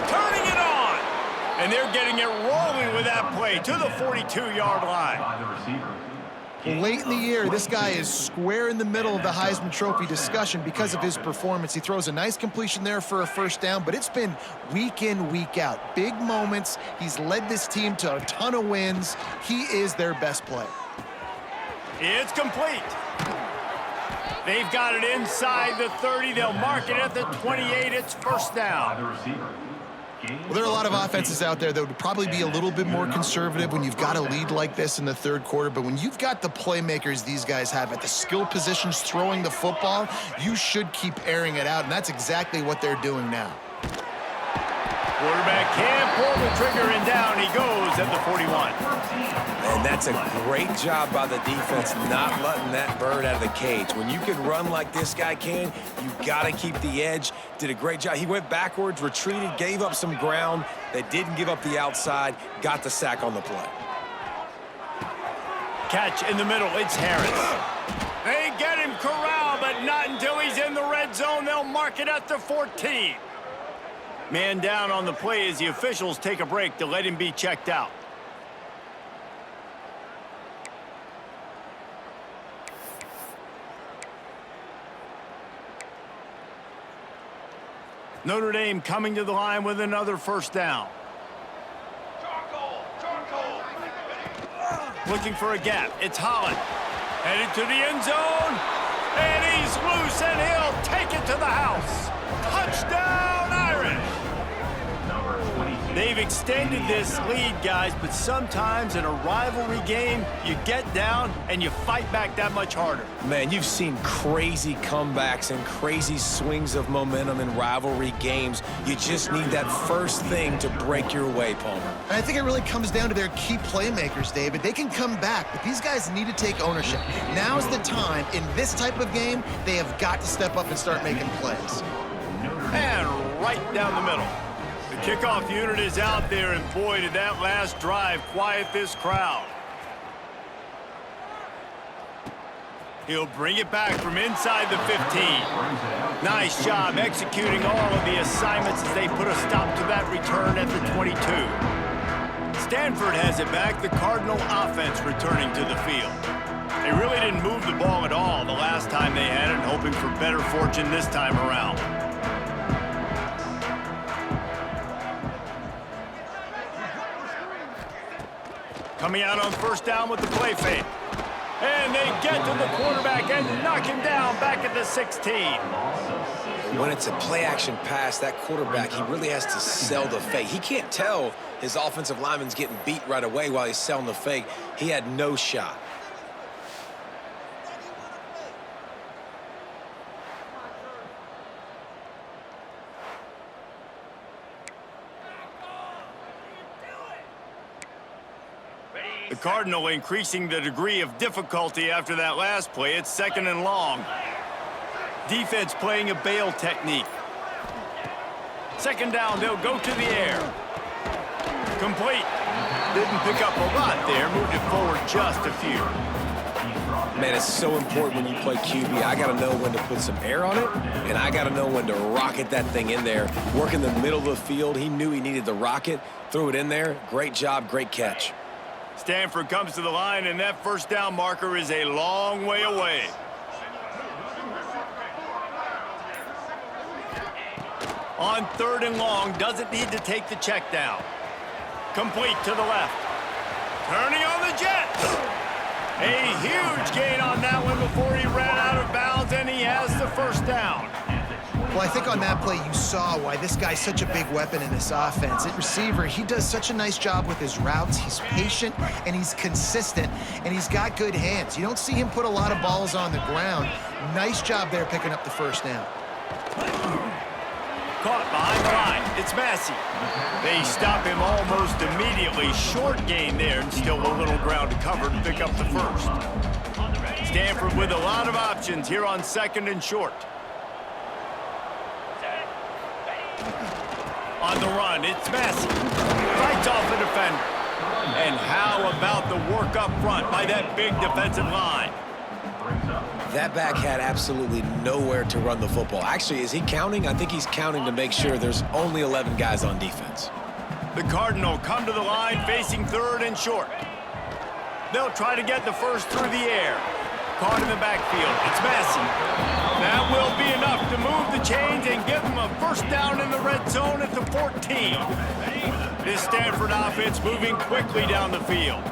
S1: Turning it on. And they're getting it rolling with that play to the 42-yard line.
S3: Late in the year, this guy is square in the middle of the Heisman Trophy discussion because of his performance. He throws a nice completion there for a 1st down, but it's been week in, week out. Big moments. He's led this team to a ton of wins. He is their best player.
S1: It's complete. They've got it inside the 30. They'll mark it at the 28. It's 1st down.
S3: Well, there are a lot of offenses out there that would probably be a little bit more conservative when you've got a lead like this in the 3rd quarter, but when you've got the playmakers these guys have at the skill positions throwing the football, you should keep airing it out, and that's exactly what they're doing now.
S1: Quarterback can't pull the trigger, and down he goes at the 41.
S2: And that That's a great job by the defense not letting that bird out of the cage. When you can run like this guy can, you got to keep the edge. Did a great job. He went backwards, retreated, gave up some ground. They didn't give up the outside, got the sack on the play.
S1: Catch in the middle, it's Harris. They get him corralled, but not until he's in the red zone. They'll mark it at the 14. Man down on the play as the officials take a break to let him be checked out. Notre Dame coming to the line with another first down. Looking for a gap. It's Holland. Headed to the end zone. And he's loose, and he'll take it to the house. Touchdown, Irish. They've extended this lead, guys, but sometimes in a rivalry game, you get down and you fight back that much harder.
S2: Man, you've seen crazy comebacks and crazy swings of momentum in rivalry games. You just need that first thing to break your way, Palmer.
S3: And I think it really comes down to their key playmakers, David. They can come back, but these guys need to take ownership. Now's the time. In this type of game, they have got to step up and start making plays.
S1: And right down the middle. The kickoff unit is out there, and boy, did that last drive quiet this crowd. He'll bring it back from inside the 15. Nice job executing all of the assignments as they put a stop to that return at the 22. Stanford has it back, the Cardinal offense returning to the field. They really didn't move the ball at all the last time they had it, hoping for better fortune this time around. Coming out on first down with the play fake. And they get to the quarterback and knock him down back at the 16.
S2: When it's a play-action pass, that quarterback, he really has to sell the fake. He can't tell his offensive lineman's getting beat right away while he's selling the fake. He had no shot.
S1: The Cardinal increasing the degree of difficulty after that last play. It's second and long. Defense playing a bail technique. Second down, they'll go to the air. Complete. Didn't pick up a lot there, moved it forward just a few.
S2: Man, it's so important when you play QB. I got to know when to put some air on it, and I got to know when to rocket that thing in there. Work in the middle of the field. He knew he needed the rocket, threw it in there. Great job, great catch.
S1: Stanford comes to the line, and that first down marker is a long way away. On third and long, doesn't need to take the check down. Complete to the left. Turning on the Jets. A huge gain on that one before he ran out of bounds, and he has the first down.
S3: Well, I think on that play you saw why this guy's such a big weapon in this offense. At receiver, he does such a nice job with his routes. He's patient, and he's consistent, and he's got good hands. You don't see him put a lot of balls on the ground. Nice job there picking up the first down.
S1: Caught behind the line. It's Massey. They stop him almost immediately. Short gain there, and still a little ground to cover to pick up the first. Stanford with a lot of options here on second and short. On the run, it's Massey. Fights off the defender. And how about the work up front by that big defensive line?
S2: That back had absolutely nowhere to run the football. Actually, is he counting? I think he's counting to make sure there's only 11 guys on defense.
S1: The Cardinal come to the line facing third and short. They'll try to get the first through the air. Caught in the backfield. It's Massey. That will be enough to move the chains and give them a first down in the red zone at the 14. This Stanford offense moving quickly down the field.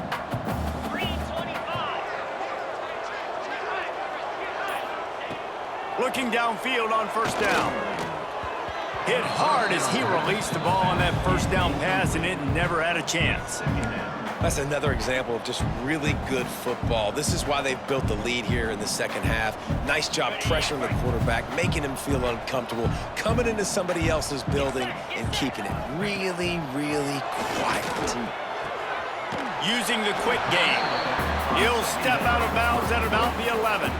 S1: Looking downfield on first down. Hit hard as he released the ball on that first down pass, and it never had a chance.
S2: That's another example of just really good football. This is why they've built the lead here in the second half. Nice job pressuring the quarterback, making him feel uncomfortable, coming into somebody else's building and keeping it really, really quiet.
S1: using the quick game. He'll step out of bounds at about the 11.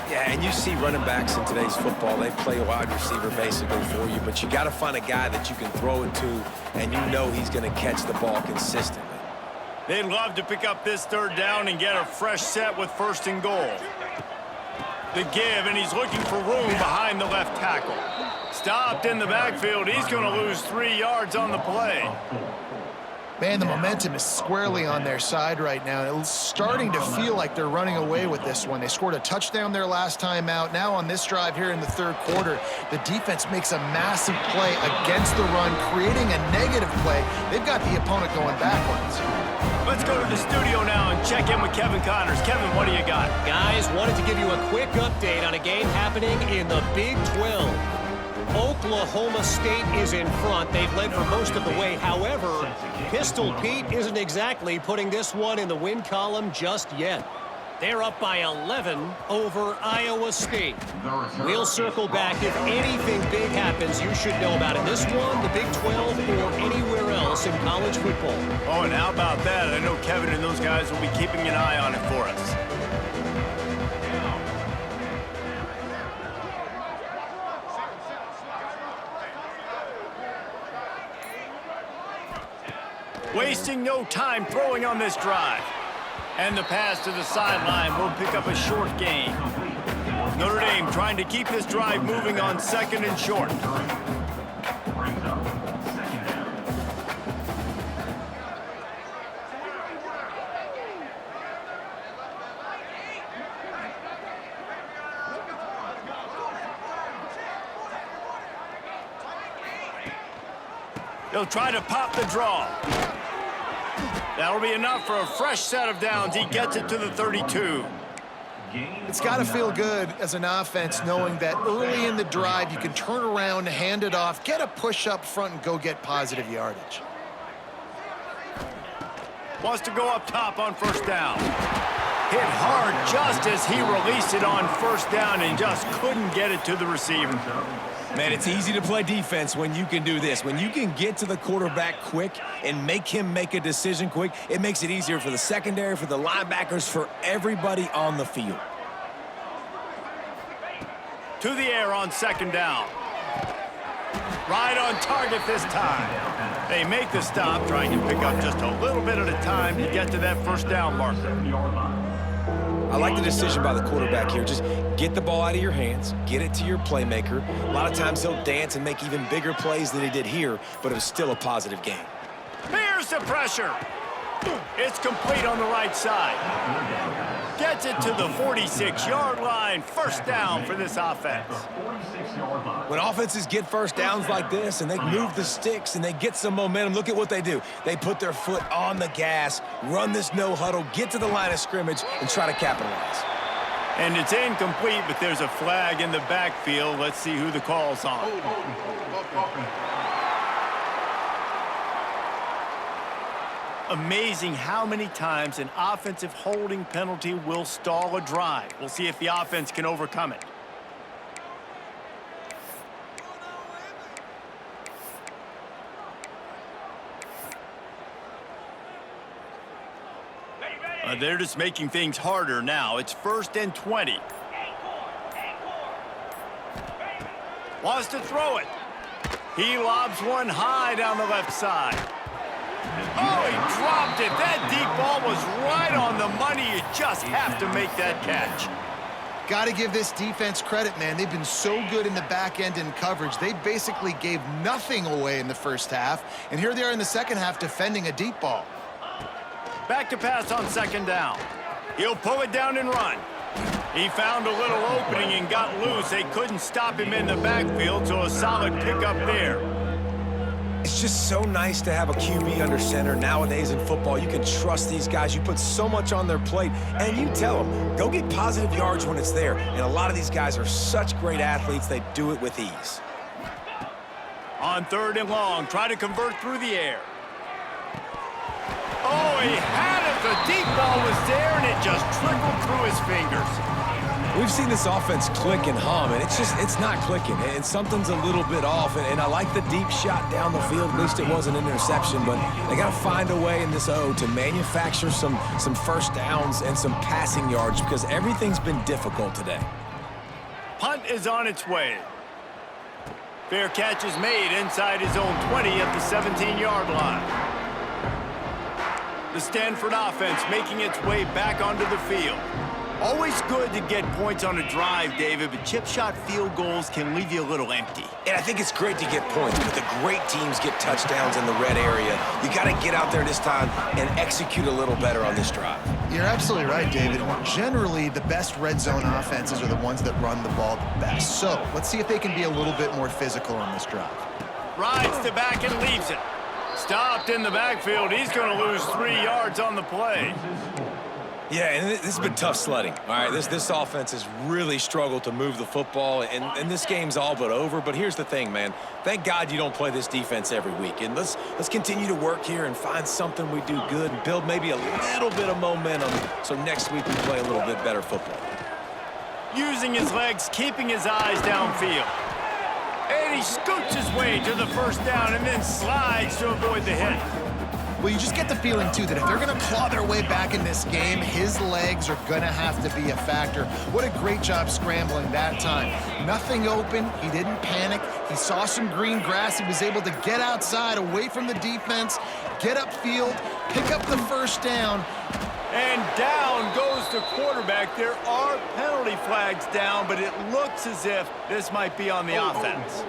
S2: Yeah, and you see running backs in today's football, they play wide receiver basically for you, but you got to find a guy that you can throw it to, and you know he's going to catch the ball consistently.
S1: They'd love to pick up this third down and get a fresh set with 1st and goal. The give, and he's looking for room behind the left tackle. Stopped in the backfield. He's going to lose 3 yards on the play.
S3: Man, the momentum is squarely on their side right now. It's starting to feel like they're running away with this one. They scored a touchdown their last time out. Now on this drive here in the 3rd quarter, the defense makes a massive play against the run, creating a negative play. They've got the opponent going backwards.
S1: Let's go to the studio now and check in with Kevin Connors. Kevin, what do you got?
S4: Guys, wanted to give you a quick update on a game happening in the Big 12. Oklahoma State is in front. They've led for most of the way. However, Pistol Pete isn't exactly putting this one in the win column just yet. They're up by 11 over Iowa State. We'll circle back. If anything big happens, you should know about it. This one, the Big 12, or anywhere else in college football.
S1: Oh, and how about that? I know Kevin and those guys will be keeping an eye on it for us. Wasting no time throwing on this drive. And the pass to the sideline will pick up a short gain. Notre Dame trying to keep this drive moving on 2nd and short.
S5: Brings up 2nd down.
S1: They'll try to pop the draw. That'll be enough for a fresh set of downs. He gets it to the 32.
S3: It's got to feel good as an offense knowing that early in the drive you can turn around, hand it off, get a push up front, and go get positive yardage.
S1: Wants to go up top on 1st down. Hit hard just as he released it on 1st down and just couldn't get it to the receiver.
S2: Man, it's easy to play defense when you can do this. When you can get to the quarterback quick and make him make a decision quick, it makes it easier for the secondary, for the linebackers, for everybody on the field.
S1: To the air on 2nd down. Right on target this time. They make the stop, trying to pick up just a little bit at a time to get to that 1st down marker.
S2: I like the decision by the quarterback here. Just get the ball out of your hands, get it to your playmaker. A lot of times he'll dance and make even bigger plays than he did here, but it was still a positive game.
S1: Here's the pressure. It's complete on the right side. Gets it to the 46-yard line. 1st down for this offense.
S2: When offenses get 1st downs like this and they move the sticks and they get some momentum, look at what they do. They put their foot on the gas, run this no huddle, get to the line of scrimmage, and try to capitalize.
S1: And it's incomplete, but there's a flag in the backfield. Let's see who the call's on. Amazing how many times an offensive holding penalty will stall a drive. We'll see if the offense can overcome it. They're just making things harder now. It's 1st and 20. Wants to throw it. He lobs one high down the left side. Oh, he dropped it. That deep ball was right on the money. You just have to make that catch.
S3: Got to give this defense credit, man. They've been so good in the back end in coverage. They basically gave nothing away in the 1st half, and here they are in the 2nd half defending a deep ball.
S1: Back to pass on 2nd down. He'll pull it down and run. He found a little opening and got loose. They couldn't stop him in the backfield, so a solid pickup there.
S2: It's just so nice to have a QB under center. Nowadays in football, you can trust these guys. You put so much on their plate, and you tell them, go get positive yards when it's there. And a lot of these guys are such great athletes, they do it with ease.
S1: On 3rd and long, try to convert through the air. Oh, he had it. The deep ball was there, and it just trickled through his fingers.
S2: We've seen this offense click and hum, and it's not clicking, and something's a little bit off. And I like the deep shot down the field. At least it wasn't an interception, but they got to find a way in this O to manufacture some first downs and some passing yards because everything's been difficult today.
S1: Punt is on its way. Fair catch is made inside his own 20 at the 17-yard line. The Stanford offense making its way back onto the field. Always good to get points on a drive, David, but chip shot field goals can leave you a little empty.
S2: And I think it's great to get points, but the great teams get touchdowns in the red area. You got to get out there this time and execute a little better on this drive.
S3: You're absolutely right, David. Generally, the best red zone offenses are the ones that run the ball the best. So let's see if they can be a little bit more physical on this drive.
S1: Rides to back and leaves it. Stopped in the backfield. He's going to lose 3 yards on the play.
S2: Yeah, and this has been tough sledding. All right, this offense has really struggled to move the football, and this game's all but over. But here's the thing, man. Thank God you don't play this defense every week. And let's continue to work here and find something we do good and build maybe a little bit of momentum so next week we play a little bit better football.
S1: Using his legs, keeping his eyes downfield. And he scoots his way to the first down and then slides to avoid the hit.
S3: Well, you just get the feeling, too, that if they're going to claw their way back in this game, his legs are going to have to be a factor. What a great job scrambling that time. Nothing open. He didn't panic. He saw some green grass. He was able to get outside, away from the defense, get upfield, pick up the first down.
S1: And down goes the quarterback. There are penalty flags down, but it looks as if this might be on the offense.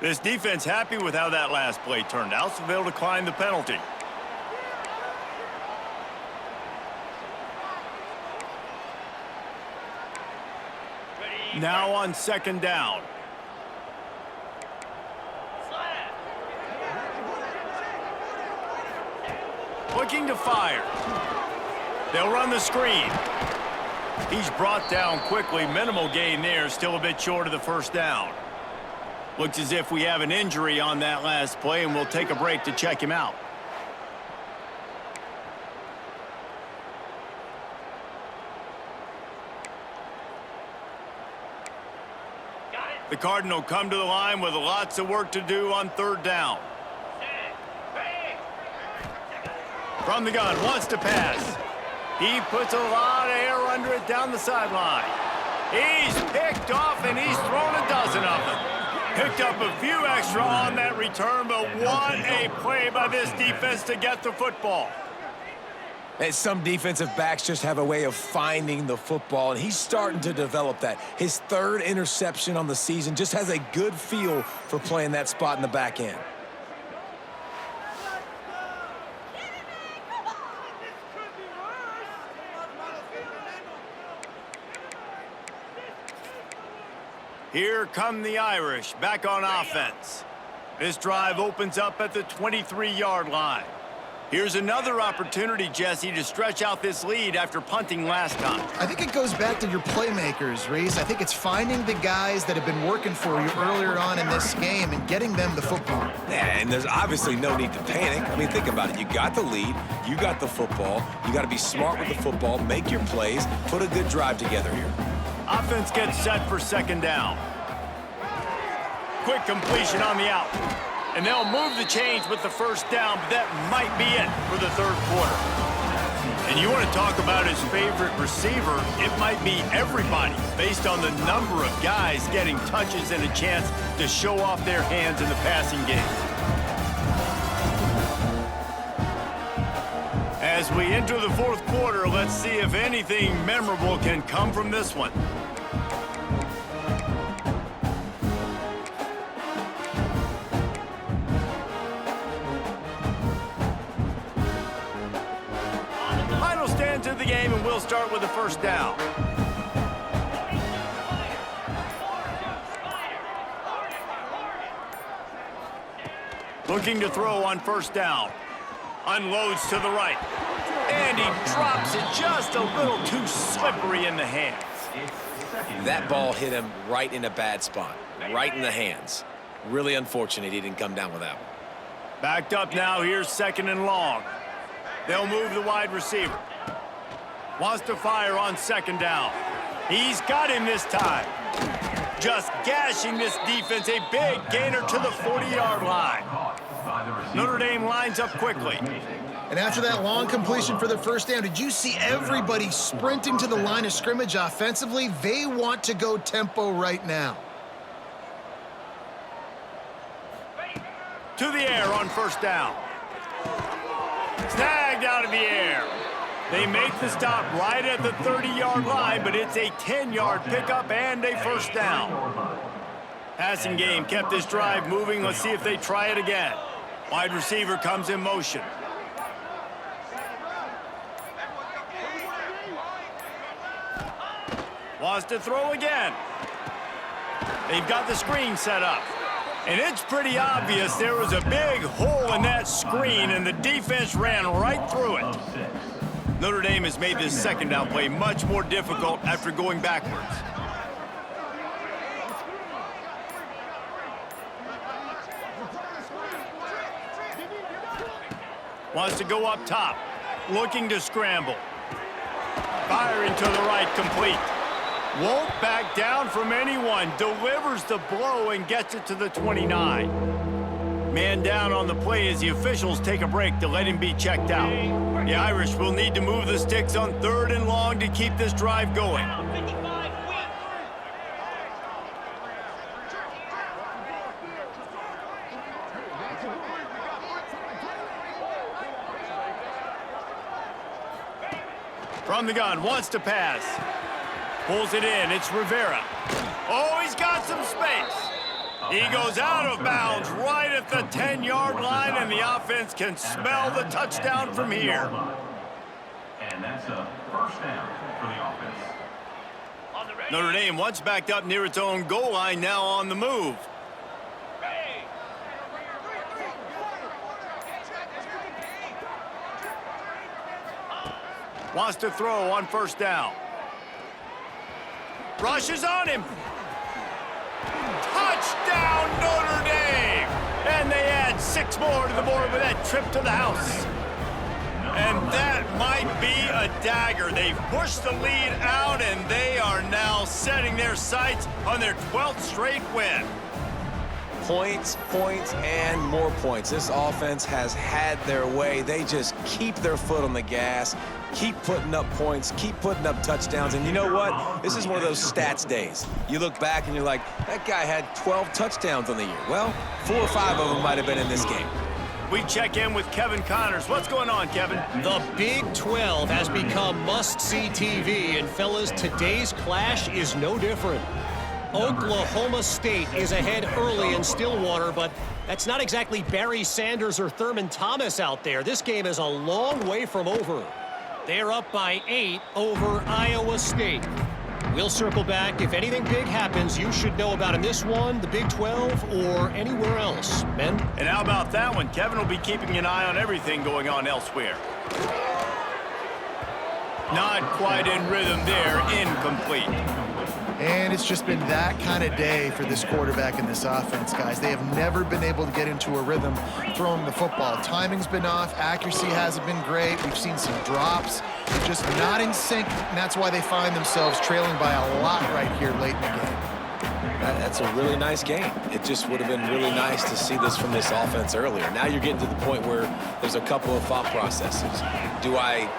S1: This defense happy with how that last play turned out, so they'll decline the penalty. Now on second down. Looking to fire. They'll run the screen. He's brought down quickly. Minimal gain there, still a bit short of the first down. Looks as if we have an injury on that last play, and we'll take a break to check him out. The Cardinal come to the line with lots of work to do on third down. From the gun, wants to pass. He puts a lot of air under it down the sideline. He's picked off, and he's thrown a dozen of them. Picked up a few extra on that return, but what a play by this defense to get the football.
S2: And some defensive backs just have a way of finding the football, and he's starting to develop that. His third interception on the season, just has a good feel for playing that spot in the back end.
S1: Here come the Irish back on offense. This drive opens up at the 23-yard line. Here's another opportunity, Jesse, to stretch out this lead after punting last time.
S3: I think it goes back to your playmakers, Reese. I think it's finding the guys that have been working for you earlier on in this game and getting them the football.
S2: Yeah, and there's obviously no need to panic. I mean, think about it. You got the lead. You got the football. You got to be smart with the football, make your plays, put a good drive together here.
S1: Offense gets set for second down. Quick completion on the out. And they'll move the chains with the first down, but that might be it for the third quarter. And you want to talk about his favorite receiver, it might be everybody based on the number of guys getting touches and a chance to show off their hands in the passing game. As we enter the fourth quarter, let's see if anything memorable can come from this one. Final stand to the game, and we'll start with the first down. Looking to throw on first down. Unloads to the right. And he drops it just a little too slippery in the hands.
S2: That ball hit him right in a bad spot, right in the hands. Really unfortunate he didn't come down with that one.
S1: Backed up now, here's 2nd and long. They'll move the wide receiver. Wants to fire on 2nd down. He's got him this time. Just gashing this defense, a big gainer to the 40-yard line. Notre Dame lines up quickly.
S3: And after that long completion for the first down, did you see everybody sprinting to the line of scrimmage offensively? They want to go tempo right now.
S1: To the air on 1st down. Snagged out of the air. They make the stop right at the 30-yard line, but it's a 10-yard pickup and a 1st down. Passing game kept this drive moving. Let's see if they try it again. Wide receiver comes in motion. Wants to throw again. They've got the screen set up. And it's pretty obvious there was a big hole in that screen, and the defense ran right through it. Notre Dame has made this 2nd down play much more difficult after going backwards. Wants to go up top, looking to scramble. Firing to the right, complete. Won't back down from anyone. Delivers the blow and gets it to the 29. Man down on the play as the officials take a break to let him be checked out. The Irish will need to move the sticks on 3rd and long to keep this drive going. From the gun, wants to pass. Pulls it in, it's Rivera. Oh, he's got some space. He goes out of bounds right at the 10-yard line, and the offense can smell the touchdown from here.
S5: And that's a 1st down for the offense.
S1: Notre Dame once backed up near its own goal line, now on the move. Wants to throw on 1st down. Rushes on him. Touchdown, Notre Dame! And they add 6 more to the board with that trip to the house. And that might be a dagger. They've pushed the lead out, and they are now setting their sights on their 12th straight win.
S2: Points, points, and more points. This offense has had their way. They just keep their foot on the gas, keep putting up points, keep putting up touchdowns. And you know what? This is one of those stats days. You look back and you're like, that guy had 12 touchdowns on the year. Well, 4 or 5 of them might have been in this game.
S1: We check in with Kevin Connors. What's going on, Kevin?
S4: The Big 12 has become must-see TV, and fellas, today's clash is no different. Oklahoma State is ahead early in Stillwater, but that's not exactly Barry Sanders or Thurman Thomas out there. This game is a long way from over. They're up by 8 over Iowa State. We'll circle back. If anything big happens, you should know about in this one, the Big 12, or anywhere else. Ben?
S1: And how about that one? Kevin will be keeping an eye on everything going on elsewhere. Not quite in rhythm there, incomplete.
S3: And it's just been that kind of day for this quarterback and this offense, guys. They have never been able to get into a rhythm throwing the football. Timing's been off. Accuracy hasn't been great. We've seen some drops. Just not in sync, and that's why they find themselves trailing by a lot right here late in the game.
S2: That's a really nice game. It just would have been really nice to see this from this offense earlier. Now you're getting to the point where there's a couple of thought processes. Do I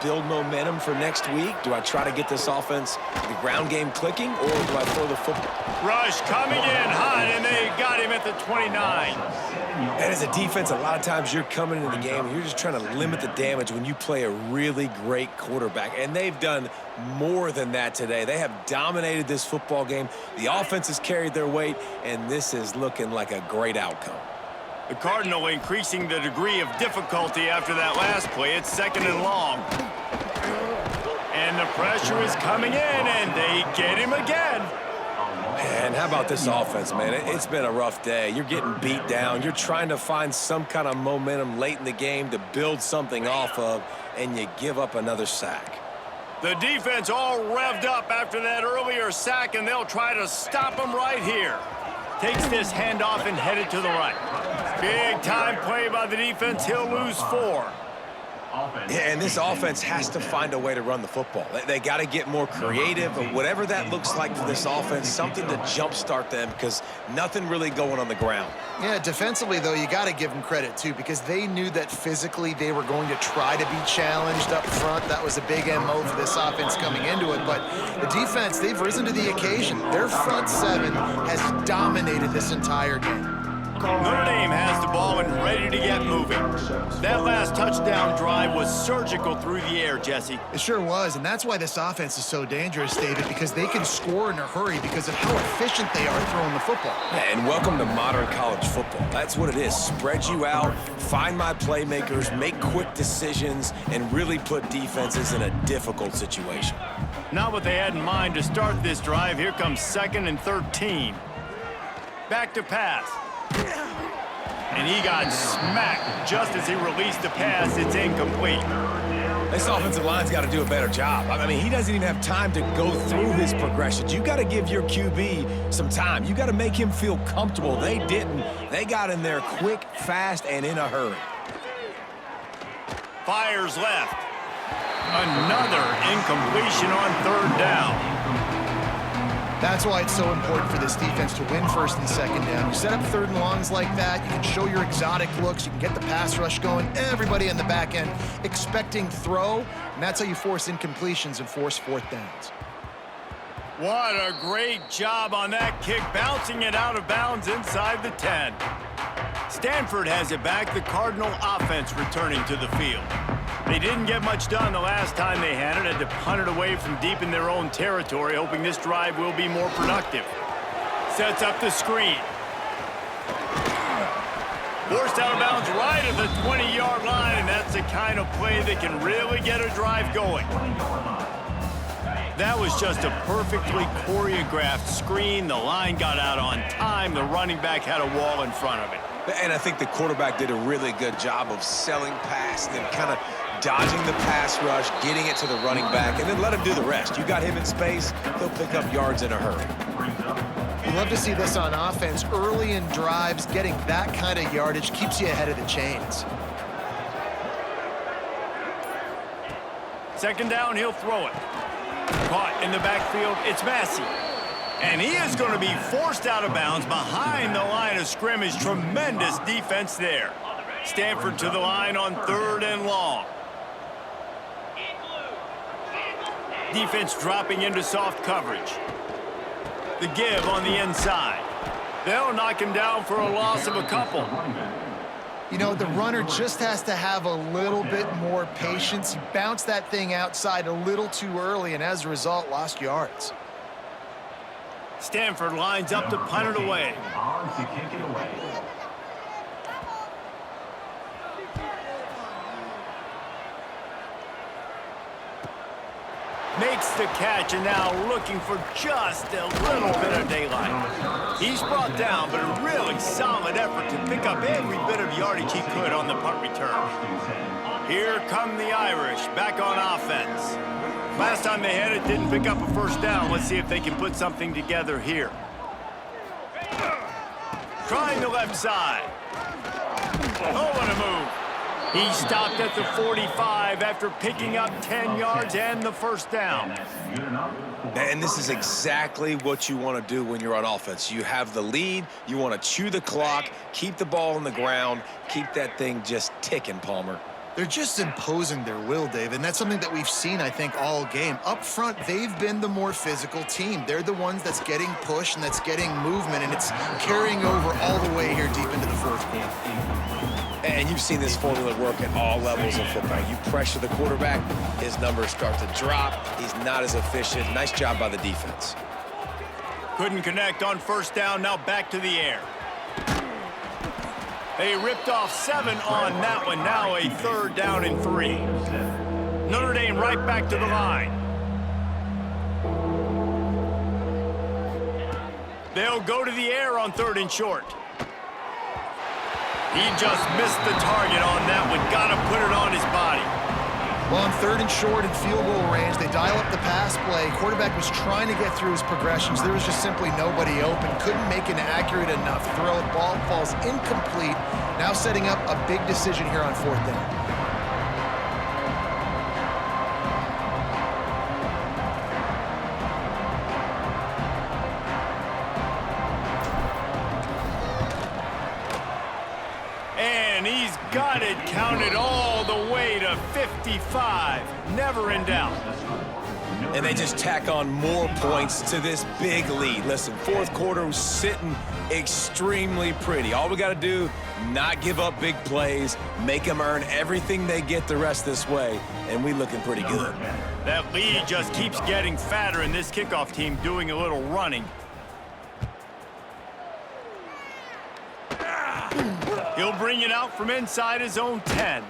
S2: build momentum for next week? Do I try to get this offense, the ground game clicking, or do I throw the football?
S1: Rush coming in hot, and they got him at the 29.
S2: And as a defense, a lot of times you're coming into the game and you're just trying to limit the damage when you play a really great quarterback. And they've done more than that today. They have dominated this football game. The offense has carried their weight, and this is looking like a great outcome.
S1: The Cardinal increasing the degree of difficulty after that last play. It's 2nd and long. And the pressure is coming in, and they get him again.
S2: And how about this offense, man? It's been a rough day. You're getting beat down. You're trying to find some kind of momentum late in the game to build something off of, and you give up another sack.
S1: The defense all revved up after that earlier sack, and they'll try to stop him right here. Takes this handoff and headed to the right. Big time play by the defense. He'll lose 4.
S2: Yeah, and this offense has to find a way to run the football. They got to get more creative, but whatever that looks like for this offense, something to jumpstart them because nothing really going on the ground.
S3: Yeah, defensively, though, you got to give them credit, too, because they knew that physically they were going to try to be challenged up front. That was a big MO for this offense coming into it. But the defense, they've risen to the occasion. Their front 7 has dominated this entire game.
S1: Notre Dame has the ball and ready to get moving. That last touchdown drive was surgical through the air, Jesse.
S3: It sure was, and that's why this offense is so dangerous, David, because they can score in a hurry because of how efficient they are throwing the football.
S2: And welcome to modern college football. That's what it is. Spread you out, find my playmakers, make quick decisions, and really put defenses in a difficult situation.
S1: Not what they had in mind to start this drive. Here comes 2nd and 13. Back to pass. And he got smacked just as he released the pass. It's incomplete.
S2: This offensive line's got to do a better job. I mean, he doesn't even have time to go through his progressions. You got to give your QB some time. You got to make him feel comfortable. They didn't. They got in there quick, fast, and in a hurry.
S1: Fires left. Another incompletion on 3rd down.
S3: That's why it's so important for this defense to win 1st and 2nd down. You set up 3rd and longs like that, you can show your exotic looks, you can get the pass rush going, everybody in the back end expecting throw, and that's how you force incompletions and force 4th downs.
S1: What a great job on that kick, bouncing it out of bounds inside the 10. Stanford has it back, the Cardinal offense returning to the field. They didn't get much done the last time they had it. Had to punt it away from deep in their own territory, hoping this drive will be more productive. Sets up the screen. Forced out of bounds right at the 20-yard line, and that's the kind of play that can really get a drive going. That was just a perfectly choreographed screen. The line got out on time. The running back had a wall in front of it.
S2: And I think the quarterback did a really good job of selling past and kind of dodging the pass rush, getting it to the running back, and then let him do the rest. You got him in space, he'll pick up yards in a hurry.
S3: You love to see this on offense. Early in drives, getting that kind of yardage keeps you ahead of the chains.
S1: 2nd down, he'll throw it. Caught in the backfield, it's Massey. And he is going to be forced out of bounds behind the line of scrimmage. Tremendous defense there. Stanford to the line on 3rd and long. Defense dropping into soft coverage. The give on the inside. They'll knock him down for a loss of a couple.
S3: You know, the runner just has to have a little bit more patience. He bounced that thing outside a little too early, and as a result, lost yards.
S1: Stanford lines up to punt it away. Makes the catch, and now looking for just a little bit of daylight. He's brought down, but a really solid effort to pick up every bit of yardage he could on the punt return. Here come the Irish, back on offense. Last time they had it, didn't pick up a 1st down. Let's see if they can put something together here. Trying the left side. Oh, what a move. He stopped at the 45 after picking up 10 yards and the 1st down.
S2: And this is exactly what you want to do when you're on offense. You have the lead, you want to chew the clock, keep the ball on the ground, keep that thing just ticking, Palmer.
S3: They're just imposing their will, Dave, and that's something that we've seen, I think, all game. Up front, they've been the more physical team. They're the ones that's getting pushed and that's getting movement, and it's carrying over all the way here deep into the 4th quarter.
S2: And you've seen this formula work at all levels of football. You pressure the quarterback, his numbers start to drop. He's not as efficient. Nice job by the defense.
S1: Couldn't connect on 1st down, now back to the air. They ripped off 7 on that one, now a 3rd down and 3. Notre Dame right back to the line. They'll go to the air on 3rd and short. He just missed the target on that one. Got to put it on his body.
S3: Well, on 3rd and short and field goal range, they dial up the pass play. Quarterback was trying to get through his progressions. There was just simply nobody open. Couldn't make an accurate enough throw. The ball falls incomplete. Now setting up a big decision here on 4th down.
S1: And he's got it counted all the way to 55. Never in doubt.
S2: And they just tack on more points to this big lead. Listen, 4th quarter was sitting extremely pretty. All we got to do, not give up big plays, make them earn everything they get the rest this way, and we looking pretty good.
S1: That lead just keeps getting fatter, and this kickoff team doing a little running. He'll bring it out from inside his own 10.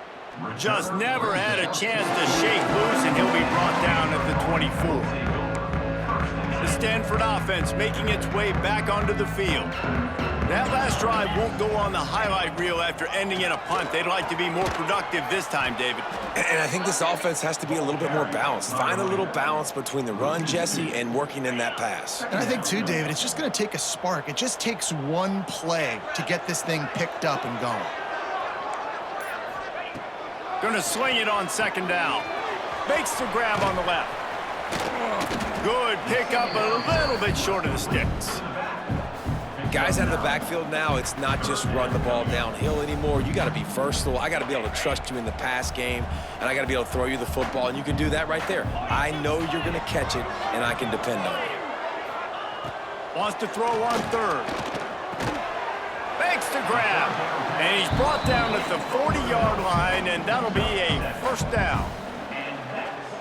S1: Just never had a chance to shake loose, and he'll be brought down at the 24. The Stanford offense making its way back onto the field. That last drive won't go on the highlight reel after ending in a punt. They'd like to be more productive this time, David.
S2: And I think this offense has to be a little bit more balanced. Find a little balance between the run, Jesse, and working in that pass.
S3: And I think, too, David, it's just going to take a spark. It just takes one play to get this thing picked up and going.
S1: Going to sling it on 2nd down. Makes the grab on the left. Good pickup, a little bit short of the sticks.
S2: Guys out of the backfield now, it's not just run the ball downhill anymore. You got to be versatile. I got to be able to trust you in the pass game, and I got to be able to throw you the football, and you can do that right there. I know you're going to catch it, and I can depend on it.
S1: Wants to throw on 3rd. Makes the grab, and he's brought down at the 40-yard line, and that'll be a 1st down.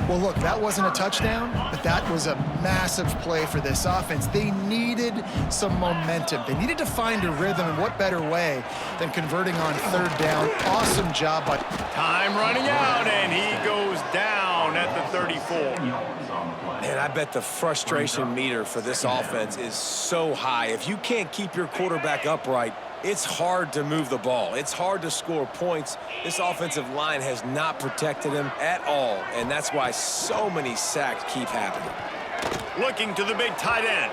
S3: Well, look, that wasn't a touchdown, but that was a massive play for this offense. They needed some momentum. They needed to find a rhythm, and what better way than converting on 3rd down. Awesome job by...
S1: Time running out, and he goes down at the 34.
S2: Man, I bet the frustration meter for this offense is so high. If you can't keep your quarterback upright, it's hard to move the ball. It's hard to score points. This offensive line has not protected him at all, and that's why so many sacks keep happening.
S1: Looking to the big tight end.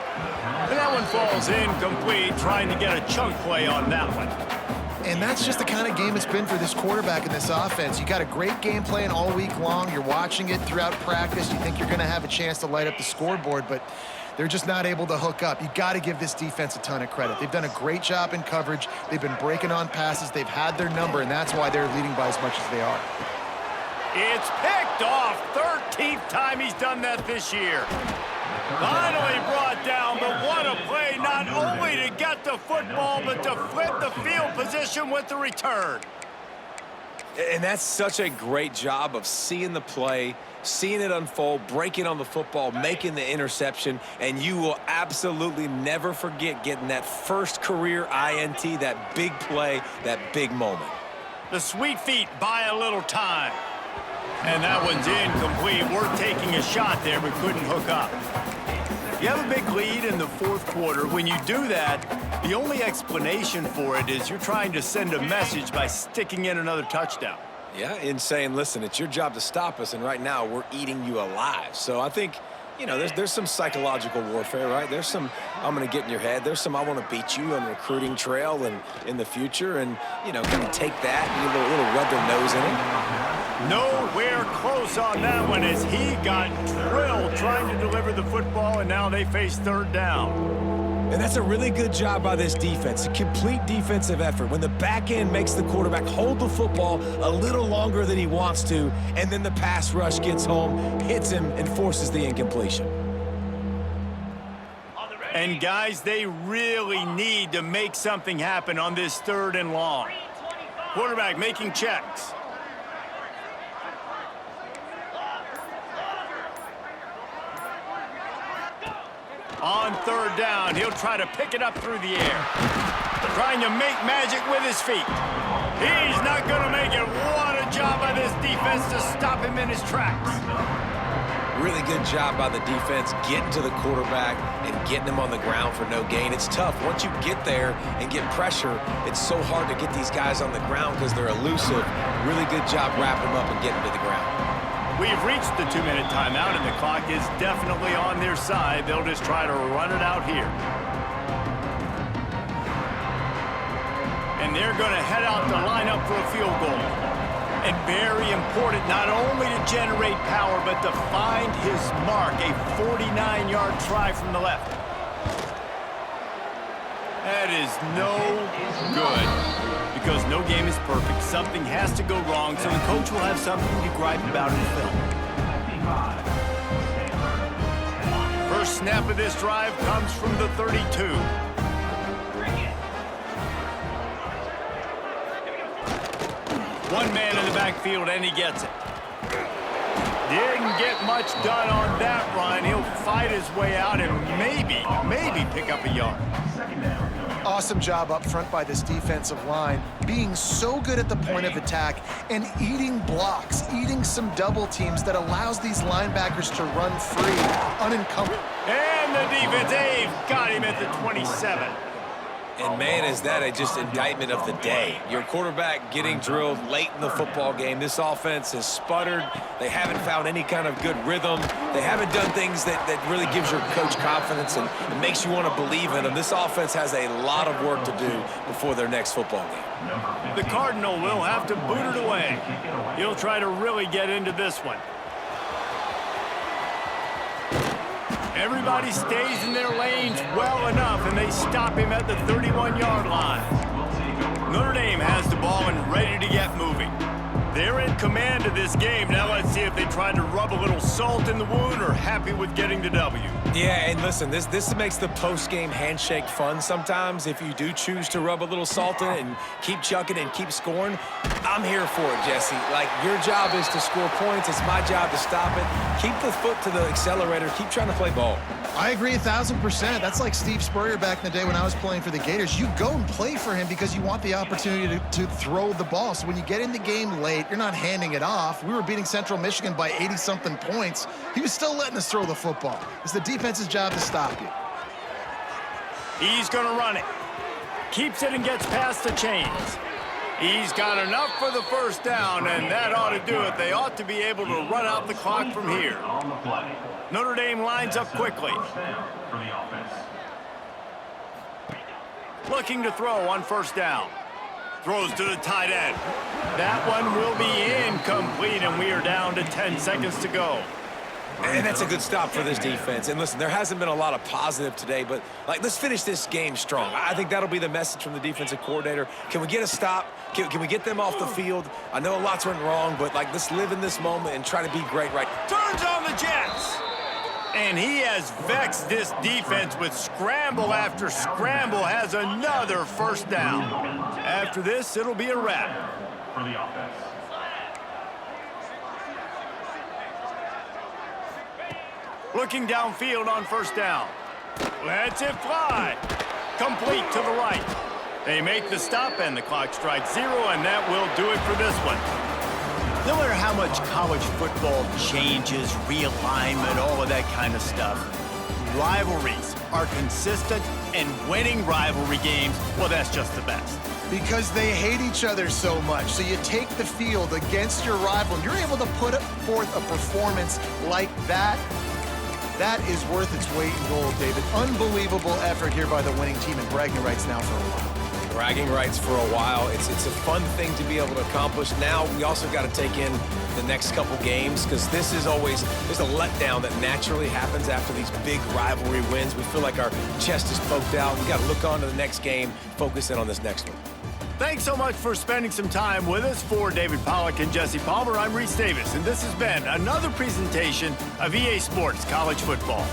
S1: And that one falls incomplete, trying to get a chunk play on that one.
S3: And that's just the kind of game it's been for this quarterback in this offense. You got a great game plan all week long. You're watching it throughout practice. You think you're going to have a chance to light up the scoreboard, but they're just not able to hook up. You got to give this defense a ton of credit. They've done a great job in coverage. They've been breaking on passes. They've had their number, and that's why they're leading by as much as they are.
S1: It's picked off. 13th time he's done that this year. Finally brought down, but what a play, not only to get the football, but to flip the field position with the return.
S2: And that's such a great job of seeing the play, seeing it unfold, breaking on the football, making the interception, and you will absolutely never forget getting that first career INT, that big play, that big moment.
S1: The sweet feet buy a little time. And that one's incomplete. Worth taking a shot there, but couldn't hook up. You have a big lead in the 4th quarter. When you do that, the only explanation for it is you're trying to send a message by sticking in another touchdown.
S2: Yeah, in saying, listen, it's your job to stop us, and right now we're eating you alive. So I think, you know, there's some psychological warfare, right? There's some, I'm going to get in your head. There's some, I want to beat you on the recruiting trail and in the future, and, you know, kind of take that and a little rub their nose in it.
S1: Nowhere close on that one as he got drilled trying to deliver the football, and now they face 3rd down.
S2: And that's a really good job by this defense, a complete defensive effort. When the back end makes the quarterback hold the football a little longer than he wants to, and then the pass rush gets home, hits him, and forces the incompletion.
S1: And guys, they really need to make something happen on this 3rd and long. Quarterback making checks. On 3rd down, he'll try to pick it up through the air. Trying to make magic with his feet. He's not going to make it. What a job by this defense to stop him in his tracks.
S2: Really good job by the defense getting to the quarterback and getting him on the ground for no gain. It's tough. Once you get there and get pressure, it's so hard to get these guys on the ground because they're elusive. Really good job wrapping them up and getting to the ground.
S1: We've reached the 2-minute timeout, and the clock is definitely on their side. They'll just try to run it out here. And they're going to head out to line up for a field goal. And very important, not only to generate power, but to find his mark, a 49-yard try from the left. That is no good, because no game is perfect. Something has to go wrong, so the coach will have something to gripe about in film. First snap of this drive comes from the 32. One man in the backfield, and he gets it. Didn't get much done on that run. He'll fight his way out and maybe pick up a yard.
S3: Awesome job up front by this defensive line, being so good at the point of attack and eating blocks, eating some double teams that allows these linebackers to run free, unencumbered.
S1: And the defense, they've got him at the 27.
S2: And, man, is that a just indictment of the day. Your quarterback getting drilled late in the football game. This offense has sputtered. They haven't found any kind of good rhythm. They haven't done things that really gives your coach confidence and makes you want to believe in them. This offense has a lot of work to do before their next football game.
S1: The Cardinal will have to boot it away. He'll try to really get into this one. Everybody stays in their lanes well enough, and they stop him at the 31-yard line. Notre Dame has the ball and ready to get moving. They're in command of this game. Now let's see if they try to rub a little salt in the wound or happy with getting the W.
S2: Yeah, and listen, this makes the post-game handshake fun sometimes. If you do choose to rub a little salt in it and keep chucking and keep scoring, I'm here for it, Jesse. Like, your job is to score points. It's my job to stop it. Keep the foot to the accelerator. Keep trying to play ball.
S3: I agree 1,000%. That's like Steve Spurrier back in the day when I was playing for the Gators. You go and play for him because you want the opportunity to throw the ball. So when you get in the game late, you're not handing it off. We were beating Central Michigan by 80-something points. He was still letting us throw the football. It's the defense's job to stop you.
S1: He's going to run it. Keeps it and gets past the chains. He's got enough for the first down, and that ought to do it. They ought to be able to run out the clock from here. Notre Dame lines up quickly. Looking to throw on first down. Throws to the tight end. That one will be incomplete, and we are down to 10 seconds to go.
S2: And that's a good stop for this defense. And listen, there hasn't been a lot of positive today, but let's finish this game strong. I think that'll be the message from the defensive coordinator. Can we get a stop? Can we get them off the field? I know lots went wrong, but let's live in this moment and try to be great right.
S1: Turns on the Jets. And he has vexed this defense with scramble after scramble, has another first down. After this, it'll be a wrap.
S5: For the offense.
S1: Looking downfield on first down. Lets it fly. Complete to the right. They make the stop, and the clock strikes 0, and that will do it for this one. No matter how much college football changes, realignment, all of that kind of stuff, rivalries are consistent, and winning rivalry games, well, that's just the best.
S3: Because they hate each other so much. So you take the field against your rival, and you're able to put forth a performance like that. That is worth its weight in gold, David. Unbelievable effort here by the winning team, and bragging rights now for a while.
S2: Bragging rights for a while. It's a fun thing to be able to accomplish. Now we also got to take in the next couple games, because this is always, there's a letdown that naturally happens after these big rivalry wins. We feel like our chest is poked out. We got to look on to the next game, focus in on this next one.
S1: Thanks so much for spending some time with us. For David Pollack and Jesse Palmer, I'm Reese Davis, and this has been another presentation of EA Sports College Football.